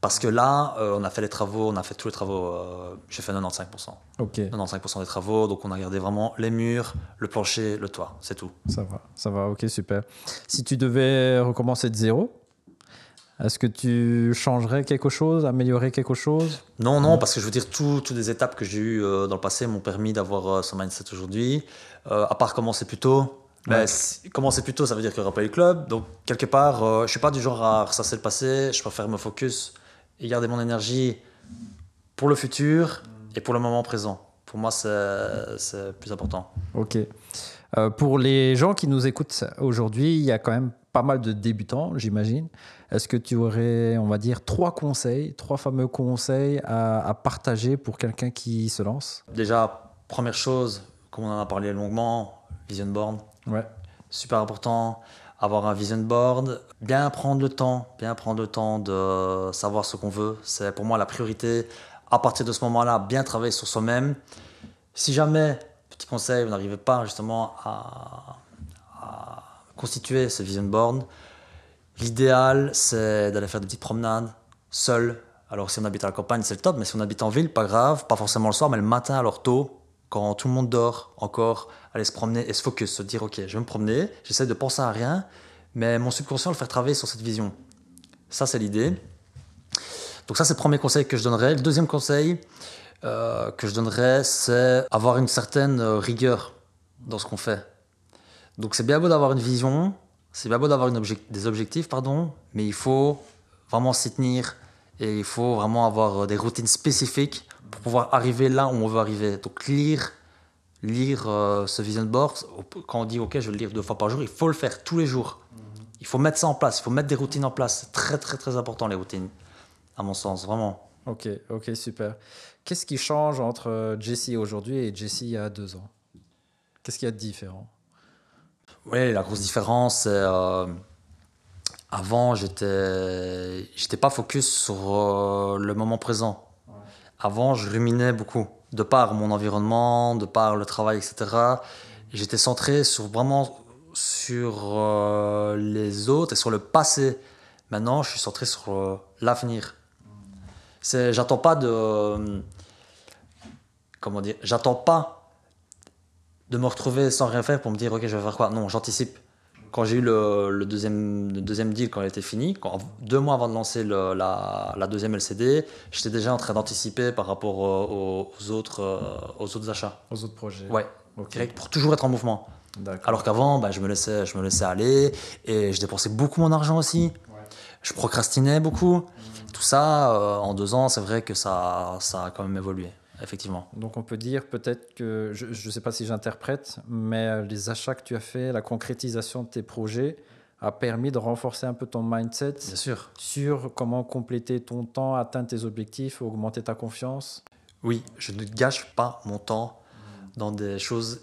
Parce que là, on a fait les travaux, on a fait tous les travaux. J'ai fait 95%. Ok, 95% des travaux, donc on a gardé vraiment les murs, le plancher, le toit, c'est tout. ça va, ok, super. Si tu devais recommencer de zéro, est-ce que tu changerais quelque chose, améliorer quelque chose? Non, parce que je veux dire, toutes les étapes que j'ai eues dans le passé m'ont permis d'avoir ce mindset aujourd'hui. À part commencer plus tôt. Ouais. Mais commencer plus tôt, ça veut dire qu'il n'y aura pas eu le club. Donc, quelque part, je ne suis pas du genre à ressasser le passé. Je préfère me focus et garder mon énergie pour le futur et pour le moment présent. Pour moi, c'est plus important. Ok. Pour les gens qui nous écoutent aujourd'hui, il y a quand même pas mal de débutants, j'imagine. Est-ce que tu aurais, on va dire, 3 fameux conseils à partager pour quelqu'un qui se lance? Déjà, première chose, comme on en a parlé longuement, vision board. Ouais. Super important, avoir un vision board, bien prendre le temps de savoir ce qu'on veut. C'est pour moi la priorité. À partir de ce moment-là, bien travailler sur soi-même. Si jamais, petit conseil, vous n'arrivez pas justement à constituer ce vision board, l'idéal, c'est d'aller faire des petites promenades seul. Alors si on habite à la campagne, c'est le top, mais si on habite en ville, pas grave, pas forcément le soir, mais le matin, alors tôt, quand tout le monde dort encore, aller se promener et se focus, se dire ok, je vais me promener, j'essaie de penser à rien, mais mon subconscient le faire travailler sur cette vision. Ça, c'est l'idée. Donc ça, c'est le premier conseil que je donnerais. Le deuxième conseil que je donnerais, c'est avoir une certaine rigueur dans ce qu'on fait. Donc c'est bien beau d'avoir une vision, c'est bien beau d'avoir des objectifs, pardon, mais il faut vraiment s'y tenir et il faut vraiment avoir des routines spécifiques pour pouvoir arriver là où on veut arriver. Donc lire ce vision board, quand on dit ok, je vais le lire 2 fois par jour, il faut le faire tous les jours. Il faut mettre ça en place, il faut mettre des routines en place. C'est très très très important les routines, à mon sens, vraiment. Ok, super. Qu'est-ce qui change entre Jesse aujourd'hui et Jesse il y a 2 ans? Qu'est-ce qu'il y a de différent? Oui, la grosse différence, c'est avant, j'étais pas focus sur le moment présent. Ouais. Avant, je ruminais beaucoup, de par mon environnement, de par le travail, etc. Et j'étais centré vraiment sur les autres et sur le passé. Maintenant, je suis centré sur l'avenir. J'attends pas j'attends pas de me retrouver sans rien faire pour me dire ok, je vais faire quoi. Non, j'anticipe. Quand j'ai eu le deuxième deal, quand il était fini, 2 mois avant de lancer la deuxième LCD, j'étais déjà en train d'anticiper par rapport aux autres achats. Aux autres projets. Ouais, okay. Pour toujours être en mouvement. Alors qu'avant, je me laissais aller et je dépensais beaucoup mon argent aussi. Ouais. Je procrastinais beaucoup. Tout ça, en 2 ans, c'est vrai que ça a quand même évolué. Effectivement. Donc on peut dire peut-être que, je ne sais pas si j'interprète, mais les achats que tu as fait, la concrétisation de tes projets a permis de renforcer un peu ton mindset. Bien sûr. Sur comment compléter ton temps, atteindre tes objectifs, augmenter ta confiance. Oui, je ne gâche pas mon temps dans des choses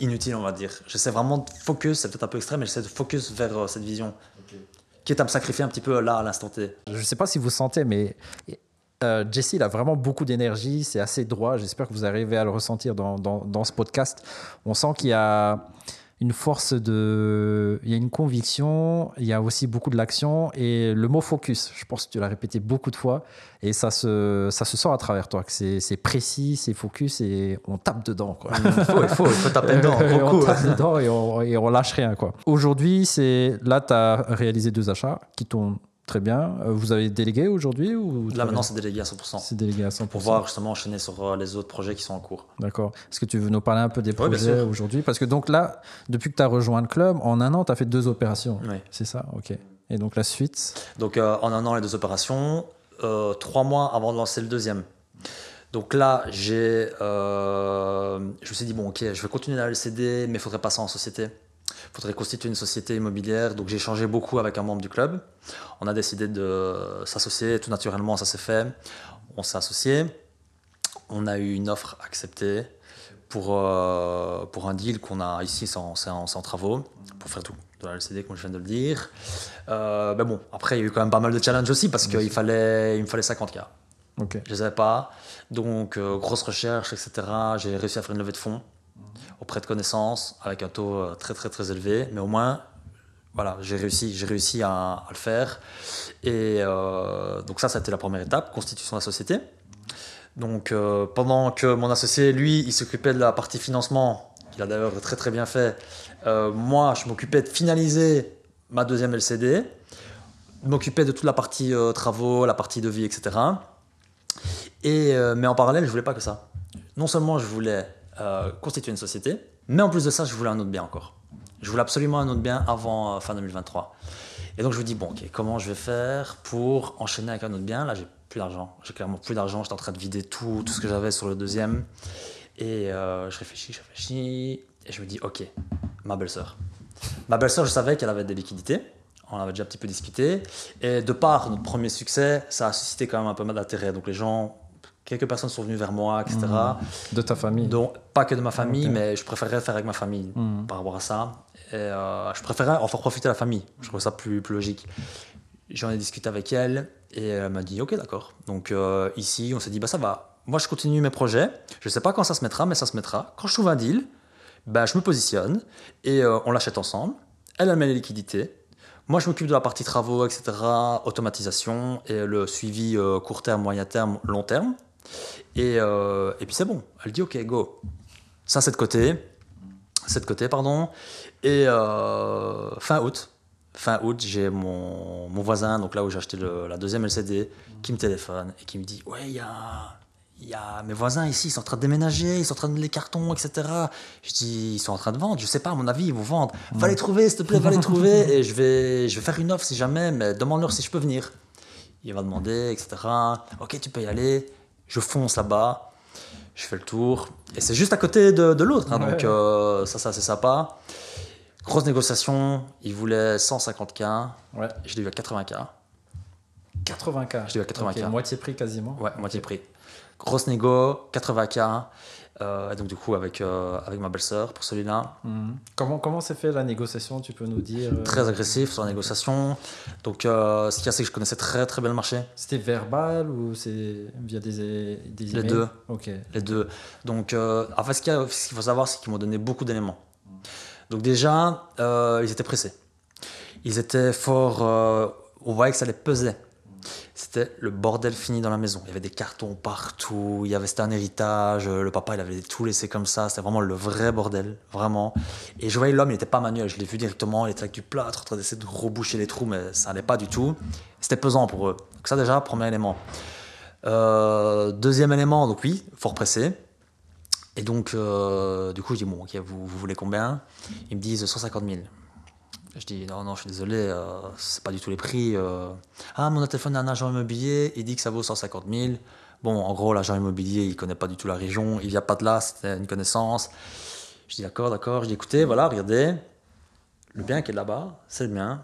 inutiles, on va dire. J'essaie vraiment de focus, c'est peut-être un peu extrême, mais j'essaie de focus vers cette vision. Okay. Quitte à me sacrifier un petit peu là, à l'instant T. Je ne sais pas si vous sentez, mais Jesse, il a vraiment beaucoup d'énergie, c'est assez droit. J'espère que vous arrivez à le ressentir dans ce podcast. On sent qu'il y a une force il y a une conviction, il y a aussi beaucoup de l'action et le mot focus, je pense que tu l'as répété beaucoup de fois et ça se sent à travers toi, que c'est précis, c'est focus et on tape dedans, quoi. Il faut taper dedans. On tape dedans et on lâche rien, quoi. Aujourd'hui, là, tu as réalisé 2 achats qui t'ont très bien. Vous avez délégué aujourd'hui ou là maintenant c'est délégué à 100%. C'est délégué à 100%. Pour pouvoir justement enchaîner sur les autres projets qui sont en cours. D'accord. Est-ce que tu veux nous parler un peu des projets aujourd'hui? Parce que donc là, depuis que tu as rejoint le club, en 1 an, tu as fait 2 opérations. Oui. C'est ça? Ok. Et donc la suite? Donc en 1 an, les 2 opérations, 3 mois avant de lancer le deuxième. Donc là, je me suis dit, bon ok, je vais continuer la LCD, mais il faudrait passer en société. Il faudrait constituer une société immobilière. Donc j'ai échangé beaucoup avec un membre du club. On a décidé de s'associer. Tout naturellement, ça s'est fait. On s'est associé. On a eu une offre acceptée pour un deal qu'on a ici, c'est en travaux, pour faire tout de la LCD, comme je viens de le dire. Mais bon, après, il y a eu quand même pas mal de challenges aussi parce qu'il me fallait 50K. Okay. Je ne les avais pas. Donc, grosse recherche, etc. J'ai réussi à faire une levée de fonds auprès de connaissances avec un taux très très très élevé, mais au moins voilà, j'ai réussi à le faire et donc ça a été la première étape, constitution de la société. Donc pendant que mon associé lui il s'occupait de la partie financement, qu'il a d'ailleurs très très bien fait, moi je m'occupais de finaliser ma deuxième LCD, m'occupais de toute la partie travaux, la partie devis, etc. Mais en parallèle je voulais pas que ça. Non seulement je voulais constituer une société, mais en plus de ça, je voulais un autre bien encore. Je voulais absolument un autre bien avant fin 2023. Et donc je me dis, bon, ok, comment je vais faire pour enchaîner avec un autre bien? Là, j'ai plus d'argent. J'ai clairement plus d'argent. J'étais en train de vider tout ce que j'avais sur le deuxième. Et je réfléchis. Et je me dis, ok, ma belle-sœur. Ma belle-sœur, je savais qu'elle avait des liquidités. On avait déjà un petit peu discuté. Et de par notre premier succès, ça a suscité quand même un peu d'intérêt. Donc les gens... Quelques personnes sont venues vers moi, etc. De ta famille? Donc, pas que de ma famille, okay. Mais je préférais faire avec ma famille par rapport à ça. Et je préférais en faire profiter la famille. Je trouvais ça plus logique. J'en ai discuté avec elle et elle m'a dit « Ok, d'accord ». Donc ici, on s'est dit « ça va, moi je continue mes projets. Je ne sais pas quand ça se mettra, mais ça se mettra. Quand je trouve un deal, je me positionne et on l'achète ensemble. Elle met les liquidités. Moi, je m'occupe de la partie travaux, etc., automatisation et le suivi court terme, moyen terme, long terme. Et puis c'est bon, elle dit ok, go. Ça c'est de côté, pardon. Et fin août, fin août, j'ai mon voisin, donc là où j'ai acheté la deuxième LCD, qui me téléphone et qui me dit « Ouais, il y a mes voisins ici, ils sont en train de déménager, ils sont en train de mettre les cartons, etc. » Je dis « Ils sont en train de vendre, je sais pas, à mon avis, ils vont vendre. Va les trouver, s'il te plaît, va les trouver. Et je vais faire une offre si jamais, mais demande-leur si je peux venir. » Il va demander, etc. « Ok, tu peux y aller. » Je fonce là-bas, je fais le tour. Et c'est juste à côté de l'autre, hein, donc ça c'est sympa. Grosse négociation, il voulait 150K, je l'ai eu à 80K. 80K. Je l'ai eu à 80K. Okay, moitié prix quasiment. Ouais, moitié prix. Grosse négo, 80K. Et donc du coup avec ma belle-sœur pour celui-là. Comment s'est fait la négociation, tu peux nous dire Très agressif sur la négociation. Donc ce qu'il y a, c'est que je connaissais très très bien le marché. C'était verbal ou c'est via des emails? Les deux. Ok. Les deux. Donc en fait ce qu'il faut savoir, c'est qu'ils m'ont donné beaucoup d'éléments. Donc déjà, ils étaient pressés. Ils étaient fort... on voyait que ça les pesait. C'était le bordel fini dans la maison. Il y avait des cartons partout, c'était un héritage, le papa il avait tout laissé comme ça, c'était vraiment le vrai bordel, vraiment. Et je voyais l'homme, il n'était pas manuel, je l'ai vu directement, il était avec du plâtre, en train d'essayer de reboucher les trous, mais ça n'allait pas du tout. C'était pesant pour eux. Donc ça déjà, premier élément. Deuxième élément, donc oui, fort pressé. Et donc, du coup, je dis, bon, ok, vous voulez combien? Ils me disent 150 000. Je dis, non, je suis désolé, c'est pas du tout les prix. Ah, mon téléphone à un agent immobilier, il dit que ça vaut 150 000. Bon, en gros, l'agent immobilier, il connaît pas du tout la région, il vient pas de là, c'était une connaissance. Je dis, d'accord. Je dis, écoutez, voilà, regardez, le bien qui est là-bas, c'est le mien.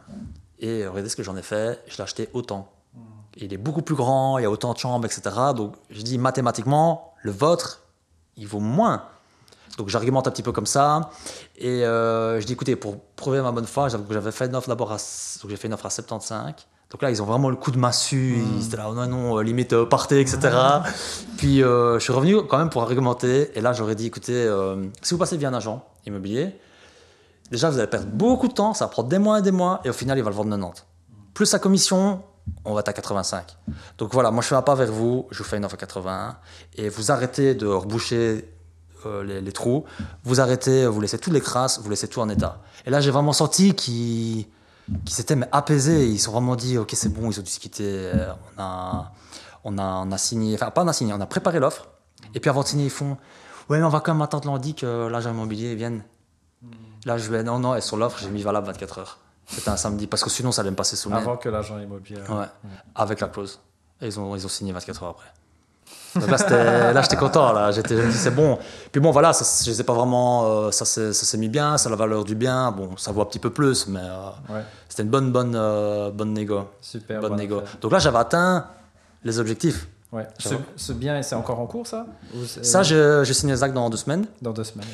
Et regardez ce que j'en ai fait, je l'ai acheté autant. Il est beaucoup plus grand, il y a autant de chambres, etc. Donc, je dis, mathématiquement, le vôtre, il vaut moins. Donc j'argumente un petit peu comme ça et je dis écoutez, pour prouver ma bonne foi, j'avais fait une offre d'abord donc j'ai fait une offre à 75. Donc là ils ont vraiment le coup de massue, ils étaient là oh non, limite partez, etc. Puis je suis revenu quand même pour argumenter et là j'aurais dit écoutez, si vous passez via un agent immobilier, déjà vous allez perdre beaucoup de temps, ça va prendre des mois et au final il va le vendre 90. Plus sa commission, on va être à 85. Donc voilà, moi je fais un pas vers vous, je vous fais une offre à 81 et vous arrêtez de reboucher les trous, vous arrêtez, vous laissez toutes les crasses, vous laissez tout en état. Et là, j'ai vraiment senti qu'ils s'étaient apaisés. Ils se sont vraiment dit, ok, c'est bon, ils ont discuté. On a signé, enfin, pas on a signé, on a préparé l'offre. Et puis avant de signer, ils font, ouais, mais on va quand même attendre lundi que l'agent immobilier vienne. Là, je vais, non, et sur l'offre, j'ai mis valable 24 heures. C'était un samedi, parce que sinon, ça allait me passer sous le nez. Avant que l'agent immobilier. Ouais, avec la clause. Et ils ont signé 24 heures après. Donc là, j'étais content. Là. Je me dis, c'est bon. Puis bon, voilà, je sais pas vraiment. Ça s'est mis bien, c'est la valeur du bien. Bon, ça vaut un petit peu plus, mais c'était une bonne négo. Super. Bonne négo. Donc là, j'avais atteint les objectifs. Ouais. Ce bien, c'est encore en cours, ça? Ça, j'ai signé les actes dans 2 semaines. Dans 2 semaines.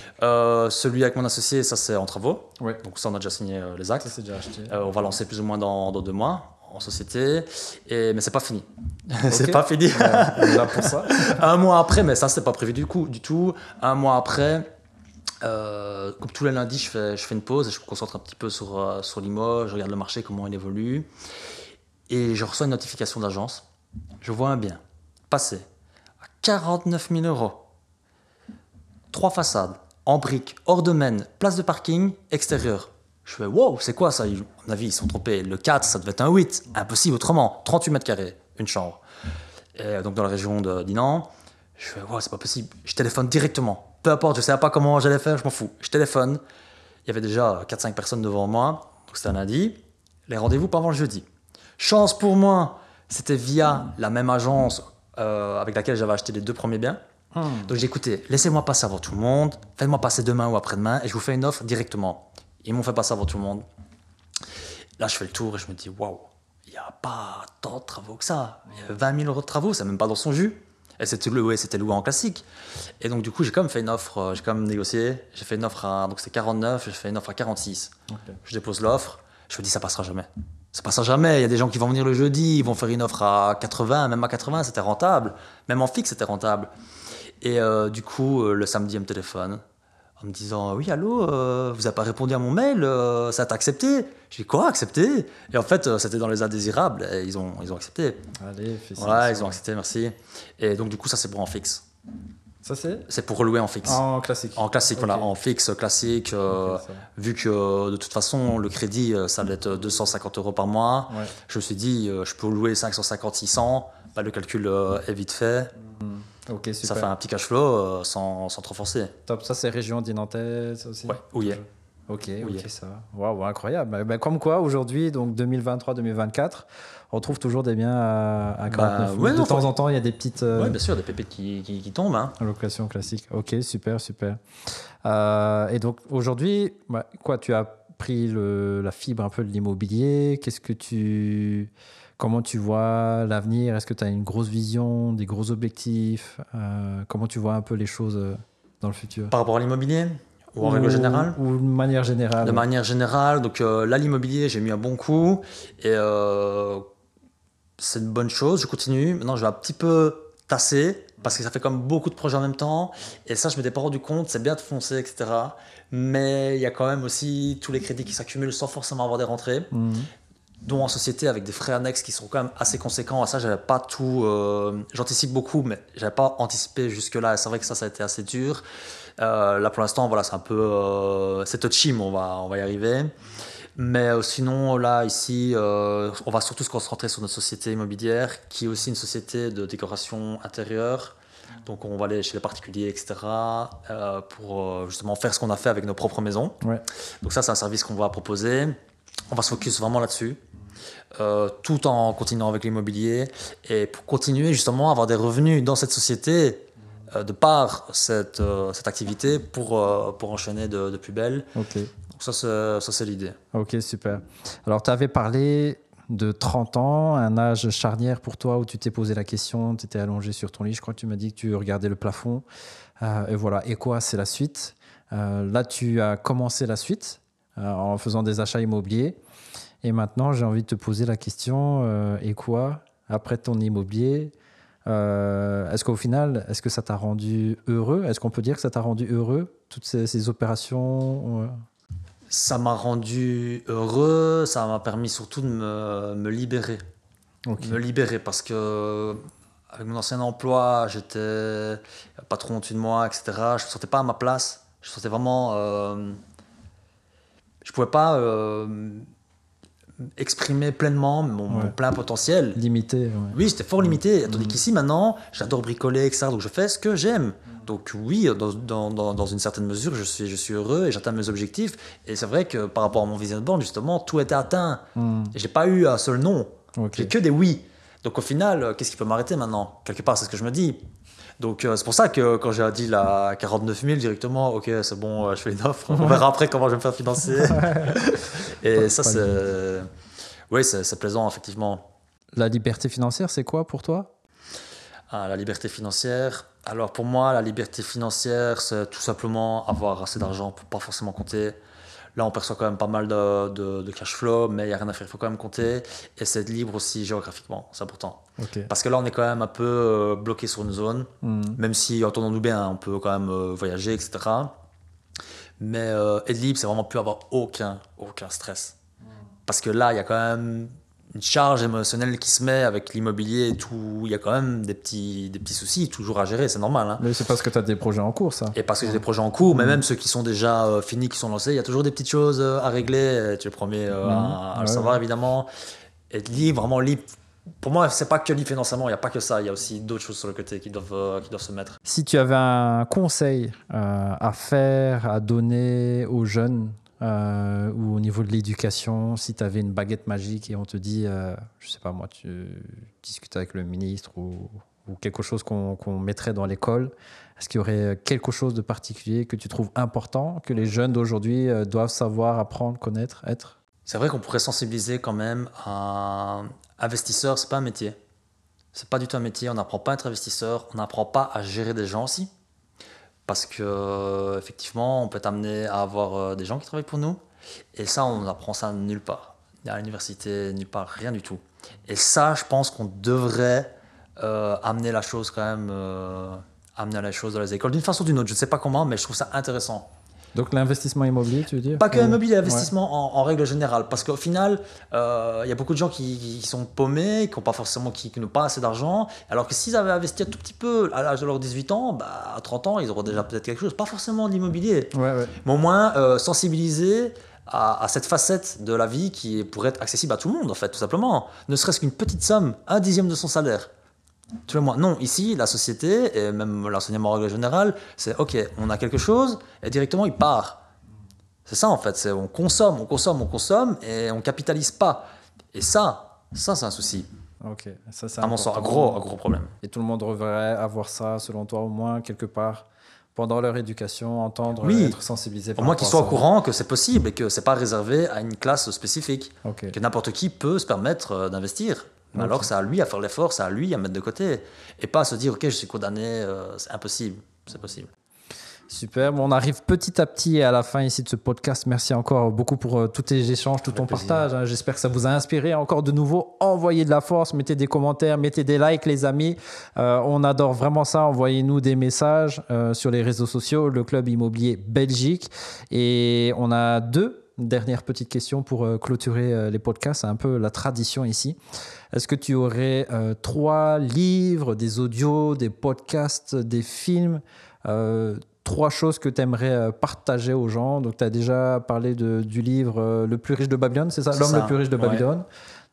Celui avec mon associé, ça, c'est en travaux. Ouais. Donc ça, on a déjà signé les actes. Ça, c'est déjà acheté. On va lancer plus ou moins dans 2 mois. En société, mais c'est pas fini. Okay. C'est pas fini. On est là pour ça. Un mois après, mais ça c'est pas prévu du tout. Un mois après, comme tous les lundis, je fais une pause et je me concentre un petit peu sur l'IMO, je regarde le marché, comment il évolue. Et je reçois une notification d'agence. Je vois un bien passer à 49 000 €. 3 façades, en briques, hors domaine, place de parking, extérieur. Je fais, wow, c'est quoi ça? À mon avis, ils se sont trompés. Le 4, ça devait être un 8. Impossible autrement. 38 mètres carrés, une chambre. Et donc dans la région de Dinan, je fais, wow, c'est pas possible. Je téléphone directement. Peu importe, je savais pas comment j'allais faire, je m'en fous. Je téléphone. Il y avait déjà 4-5 personnes devant moi. Donc c'était un lundi. Les rendez-vous pas avant le jeudi. Chance pour moi, c'était via la même agence avec laquelle j'avais acheté les 2 premiers biens. Donc j'ai écouté, laissez-moi passer avant tout le monde. Faites-moi passer demain ou après-demain et je vous fais une offre directement. Ils m'ont fait passer avant tout le monde. Là, je fais le tour et je me dis, waouh, il n'y a pas tant de travaux que ça. Il y a 20 000 € de travaux, c'est même pas dans son jus. Et c'était loué en classique. Et donc, du coup, j'ai quand même fait une offre, j'ai quand même négocié. J'ai fait une offre donc c'était 49, j'ai fait une offre à 46. Okay. Je dépose l'offre, je me dis, ça passera jamais. Ça passera jamais. Il y a des gens qui vont venir le jeudi, ils vont faire une offre à 80, même à 80, c'était rentable. Même en fixe, c'était rentable. Et du coup, le samedi, elle me téléphone. En me disant, oui, allô, vous n'avez pas répondu à mon mail, ça t'a accepté? Je dis, quoi, accepté? Et en fait, c'était dans les indésirables, et ils ont accepté. Allez, ouais, ils ont accepté, merci. Et donc, du coup, ça, c'est pour en fixe. Ça c'est C'est pour louer en fixe. en classique. En classique, Ok. voilà, en fixe, classique. Ok, ça va. Vu que de toute façon, le crédit, ça allait être 250 euros par mois. Ouais. Je me suis dit, je peux louer 550, 600. Bah, le calcul est vite fait. Ok, Ça super. fait un petit cash flow sans trop forcer. Top. Ça c'est région dinantaise ça aussi. Ouais, oui. Ok, Oui. ok, ça va. Waouh, incroyable. Comme quoi, aujourd'hui, donc 2023-2024, on trouve toujours des biens à 49 000. ouais, De non, temps en temps, il y a des petites Ouais, bien sûr, des pépettes qui tombent. Hein. locations classiques. Ok, super, super. Et donc, aujourd'hui, quoi, tu as pris la fibre un peu de l'immobilier. Comment tu vois l'avenir? Est-ce que tu as une grosse vision, des gros objectifs? Comment tu vois un peu les choses dans le futur? Par rapport à l'immobilier ou en règle générale. Ou de manière générale. De manière générale, donc là, l'immobilier, j'ai mis un bon coup. Et c'est une bonne chose, je continue. Maintenant, je vais un petit peu tasser parce que ça fait comme beaucoup de projets en même temps. Et ça, je ne m'étais pas rendu compte. C'est bien de foncer, etc. Mais il y a quand même aussi tous les crédits qui s'accumulent sans forcément avoir des rentrées, dont en société avec des frais annexes qui sont quand même assez conséquents. À ça, j'avais pas tout. J'anticipe beaucoup, mais j'avais pas anticipé jusque-là. Et c'est vrai que ça a été assez dur. Là, pour l'instant, voilà, c'est un peu. C'est touchy, mais on va y arriver. Mais sinon, là, ici, on va surtout se concentrer sur notre société immobilière, qui est aussi une société de décoration intérieure. Donc, on va aller chez les particuliers, etc., pour justement faire ce qu'on a fait avec nos propres maisons. Ouais. Donc, ça, c'est un service qu'on va proposer. On va se focus vraiment là-dessus, tout en continuant avec l'immobilier. Et pour continuer justement à avoir des revenus dans cette société, de par cette activité, pour enchaîner de plus belle. Ok. Donc ça, c'est l'idée. Ok, super. Alors, tu avais parlé de 30 ans, un âge charnière pour toi où tu t'es posé la question, tu étais allongé sur ton lit, je crois que tu m'as dit que tu regardais le plafond. Et voilà, et quoi, c'est la suite. Là, tu as commencé la suite en faisant des achats immobiliers. Et maintenant, j'ai envie de te poser la question, et quoi, après ton immobilier, est-ce qu'au final, est-ce que ça t'a rendu heureux? Est-ce qu'on peut dire que ça t'a rendu heureux, toutes ces opérations? Ça m'a rendu heureux, ça m'a permis surtout de me libérer. Ok. Me libérer parce que avec mon ancien emploi, j'étais patron au-dessus de moi, etc. Je ne me sentais pas à ma place. Je me sentais vraiment... je ne pouvais pas exprimer pleinement mon plein potentiel. Limité, ouais. Oui, c'était fort limité. Tandis qu'ici, maintenant, j'adore bricoler, etc. Donc, je fais ce que j'aime. Donc, oui, dans une certaine mesure, je suis heureux et j'atteins mes objectifs. Et c'est vrai que par rapport à mon vision board, justement, tout était atteint. Et j'ai pas eu un seul non. Ok. J'ai que des oui. Donc, au final, qu'est-ce qui peut m'arrêter maintenant? Quelque part, c'est ce que je me dis. Donc, c'est pour ça que quand j'ai dit la 49 000 directement, ok, c'est bon, je fais une offre. On verra après comment je vais me faire financer. Et ça, c'est... Oui, c'est plaisant, effectivement. La liberté financière, c'est quoi pour toi? La liberté financière. Alors pour moi, la liberté financière, c'est tout simplement avoir assez d'argent pour pas forcément compter. Là, on perçoit quand même pas mal de cash flow, mais il n'y a rien à faire, il faut quand même compter. Et c'est être libre aussi géographiquement, c'est important. Ok. Parce que là, on est quand même un peu bloqué sur une zone, même si, entendons-nous bien, on peut quand même voyager, etc. Mais être libre, c'est vraiment plus avoir aucun stress. Parce que là, il y a quand même une charge émotionnelle qui se met avec l'immobilier et tout. Il y a quand même des petits soucis toujours à gérer, c'est normal. Hein. Mais c'est parce que tu as des projets en cours, ça. Et parce que j'ai des projets en cours, mais même ceux qui sont déjà finis, qui sont lancés, il y a toujours des petites choses à régler. Et tu es le premier à le savoir, évidemment. Être libre, vraiment libre. Pour moi, c'est pas que libre financièrement, il n'y a pas que ça. Il y a aussi d'autres choses sur le côté qui doivent se mettre. Si tu avais un conseil à faire, à donner aux jeunes, ou au niveau de l'éducation, si tu avais une baguette magique et on te dit, je sais pas moi, tu discutes avec le ministre ou quelque chose qu'on mettrait dans l'école, est-ce qu'il y aurait quelque chose de particulier que tu trouves important, que les jeunes d'aujourd'hui doivent savoir, apprendre, connaître, être? C'est vrai qu'on pourrait sensibiliser quand même à investisseur, c'est pas un métier. C'est pas du tout un métier, on n'apprend pas à être investisseur, on n'apprend pas à gérer des gens aussi. Parce que effectivement, on peut être amené à avoir des gens qui travaillent pour nous. Et ça, on apprend ça nulle part. À l'université, nulle part, rien du tout. Et ça, je pense qu'on devrait amener la chose quand même, amener la chose dans les écoles, d'une façon ou d'une autre. Je ne sais pas comment, mais je trouve ça intéressant. Donc l'investissement immobilier, tu veux dire? Pas que immobilier, l'investissement en règle générale. Parce qu'au final, il y a beaucoup de gens qui sont paumés, qui n'ont pas assez d'argent. Alors que s'ils avaient investi un tout petit peu à l'âge de leurs 18 ans, bah, à 30 ans, ils auront déjà peut-être quelque chose. Pas forcément de l'immobilier, mais au moins sensibiliser à cette facette de la vie qui pourrait être accessible à tout le monde, en fait, tout simplement. Ne serait-ce qu'une petite somme, 1/10 de son salaire. Tu vois, moi, non, ici, la société, et même l'enseignement en règle générale, c'est OK, on a quelque chose, et directement, il part. C'est ça, en fait, on consomme, et on capitalise pas. Et ça c'est un souci. Ok, ça c'est à mon sens, un gros problème. Et tout le monde devrait avoir ça, selon toi, au moins, quelque part, pendant leur éducation, entendre, être sensibilisé. Au moins qu'ils soient au courant que c'est possible et que c'est pas réservé à une classe spécifique. Que n'importe qui peut se permettre d'investir. Mais alors c'est à lui à faire l'effort, c'est à lui à mettre de côté. Et pas à se dire, OK, je suis condamné, c'est impossible. C'est possible. Super, bon, on arrive petit à petit à la fin ici de ce podcast. Merci encore beaucoup pour tous tes échanges, tout ton partage. J'espère que ça vous a inspiré encore de nouveau. Envoyez de la force, mettez des commentaires, mettez des likes les amis. On adore vraiment ça. Envoyez-nous des messages sur les réseaux sociaux, le Club Immobilier Belgique. Et on a 2 dernières petites questions pour clôturer les podcasts. C'est un peu la tradition ici. Est-ce que tu aurais 3 livres, des audios, des podcasts, des films 3 choses que tu aimerais partager aux gens. Donc, tu as déjà parlé du livre Le plus riche de Babylone, c'est ça? L'homme le plus riche de Babylone.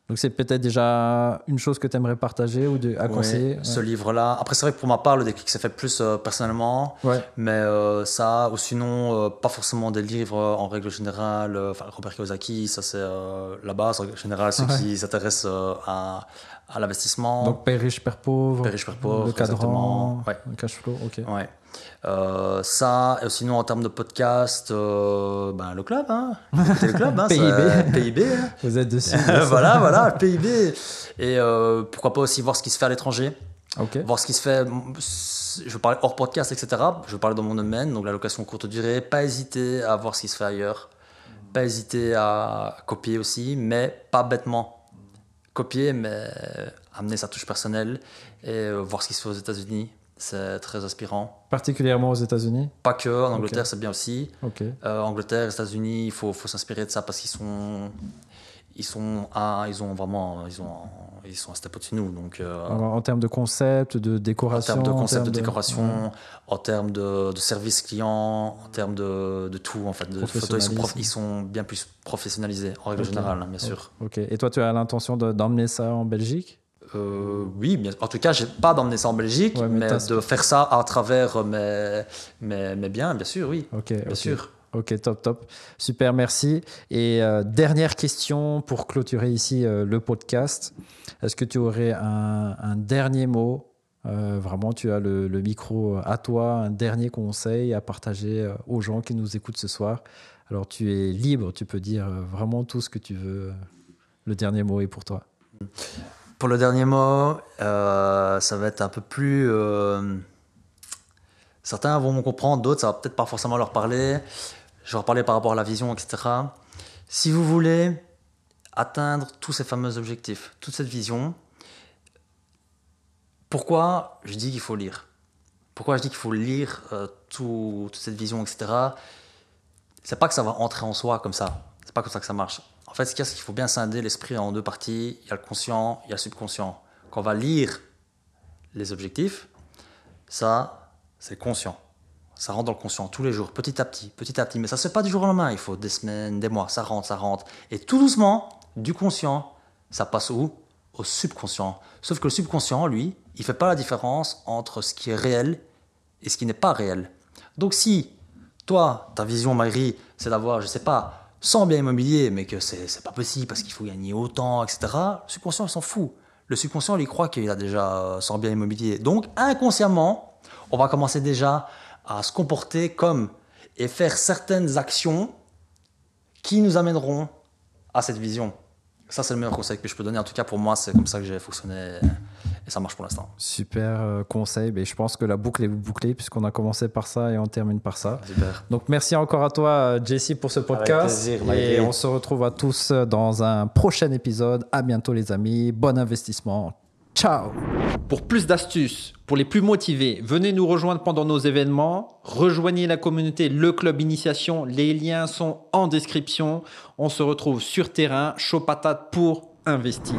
Donc, c'est peut-être déjà une chose que tu aimerais partager ou à conseiller. Ce livre-là. Après, c'est vrai que pour ma part, le déclic s'est fait plus personnellement. Mais ça, ou sinon, pas forcément des livres en règle générale. Robert Kiyosaki, ça, c'est la base. En règle générale, ceux qui s'intéressent à l'investissement. Donc, Père riche, Père pauvre. Père riche, Père pauvre. Le cadran, le cash flow. OK. Ça, et sinon en termes de podcast, le club, le club, PIB. Vous êtes dessus. voilà, PIB. Et pourquoi pas aussi voir ce qui se fait à l'étranger. Voir ce qui se fait. Je veux parler hors podcast, etc. Je veux parler dans mon domaine, donc la location courte durée. Pas hésiter à voir ce qui se fait ailleurs. Pas hésiter à copier aussi, mais pas bêtement. Copier, mais amener sa touche personnelle et voir ce qui se fait aux États-Unis. C'est très inspirant. Particulièrement aux États-Unis? Pas que, en Angleterre c'est bien aussi. Angleterre, États-Unis, il faut s'inspirer de ça parce qu'ils sont un step au-dessus de nous. Donc, en termes de concept, de décoration. En termes de service client, en termes de tout en fait. De photos, ils sont bien plus professionnalisés en règle générale, bien sûr. Et toi, tu as l'intention d'emmener ça en Belgique? Oui, en tout cas, j'ai pas d'emmener ça en Belgique, mais de faire ça à travers mes biens, bien sûr, oui. Bien sûr. Ok, top. Super, merci. Et dernière question pour clôturer ici le podcast. Est-ce que tu aurais un dernier mot? Vraiment, tu as le micro à toi, un dernier conseil à partager aux gens qui nous écoutent ce soir. Alors, tu es libre, tu peux dire vraiment tout ce que tu veux. Le dernier mot est pour toi. Pour le dernier mot, ça va être un peu plus... Certains vont me comprendre, d'autres, ça va peut-être pas forcément leur parler. Je vais leur parler par rapport à la vision, etc. Si vous voulez atteindre tous ces fameux objectifs, toute cette vision, pourquoi je dis qu'il faut lire? Pourquoi je dis qu'il faut lire toute cette vision, etc. C'est pas que ça va entrer en soi comme ça. C'est pas comme ça que ça marche. En fait, ce qu'il faut bien scinder l'esprit en 2 parties. Il y a le conscient, il y a le subconscient. Quand on va lire les objectifs, ça, c'est conscient. Ça rentre dans le conscient tous les jours, petit à petit. Mais ça ne se fait pas du jour au lendemain. Il faut des semaines, des mois. Ça rentre. Et tout doucement, du conscient, ça passe où? Au subconscient. Sauf que le subconscient, lui, il ne fait pas la différence entre ce qui est réel et ce qui n'est pas réel. Donc si, toi, ta vision, Maïri, c'est d'avoir, je ne sais pas, 100 biens immobiliers, mais que c'est pas possible parce qu'il faut gagner autant, etc. Le subconscient, il s'en fout. Le subconscient, il croit qu'il a déjà 100 biens immobiliers. Donc, inconsciemment, on va commencer déjà à se comporter comme et faire certaines actions qui nous amèneront à cette vision. Ça, c'est le meilleur conseil que je peux donner. En tout cas, pour moi, c'est comme ça que j'ai fonctionné et ça marche pour l'instant. Super conseil. Mais je pense que la boucle est bouclée puisqu'on a commencé par ça et on termine par ça. Super. Donc, merci encore à toi, Jesse, pour ce podcast. Avec plaisir, et on se retrouve à tous dans un prochain épisode. À bientôt, les amis. Bon investissement. Ciao. Pour plus d'astuces, pour les plus motivés, venez nous rejoindre pendant nos événements. Rejoignez la communauté Le Club Initiation. Les liens sont en description. On se retrouve sur terrain, chaud patate pour investir.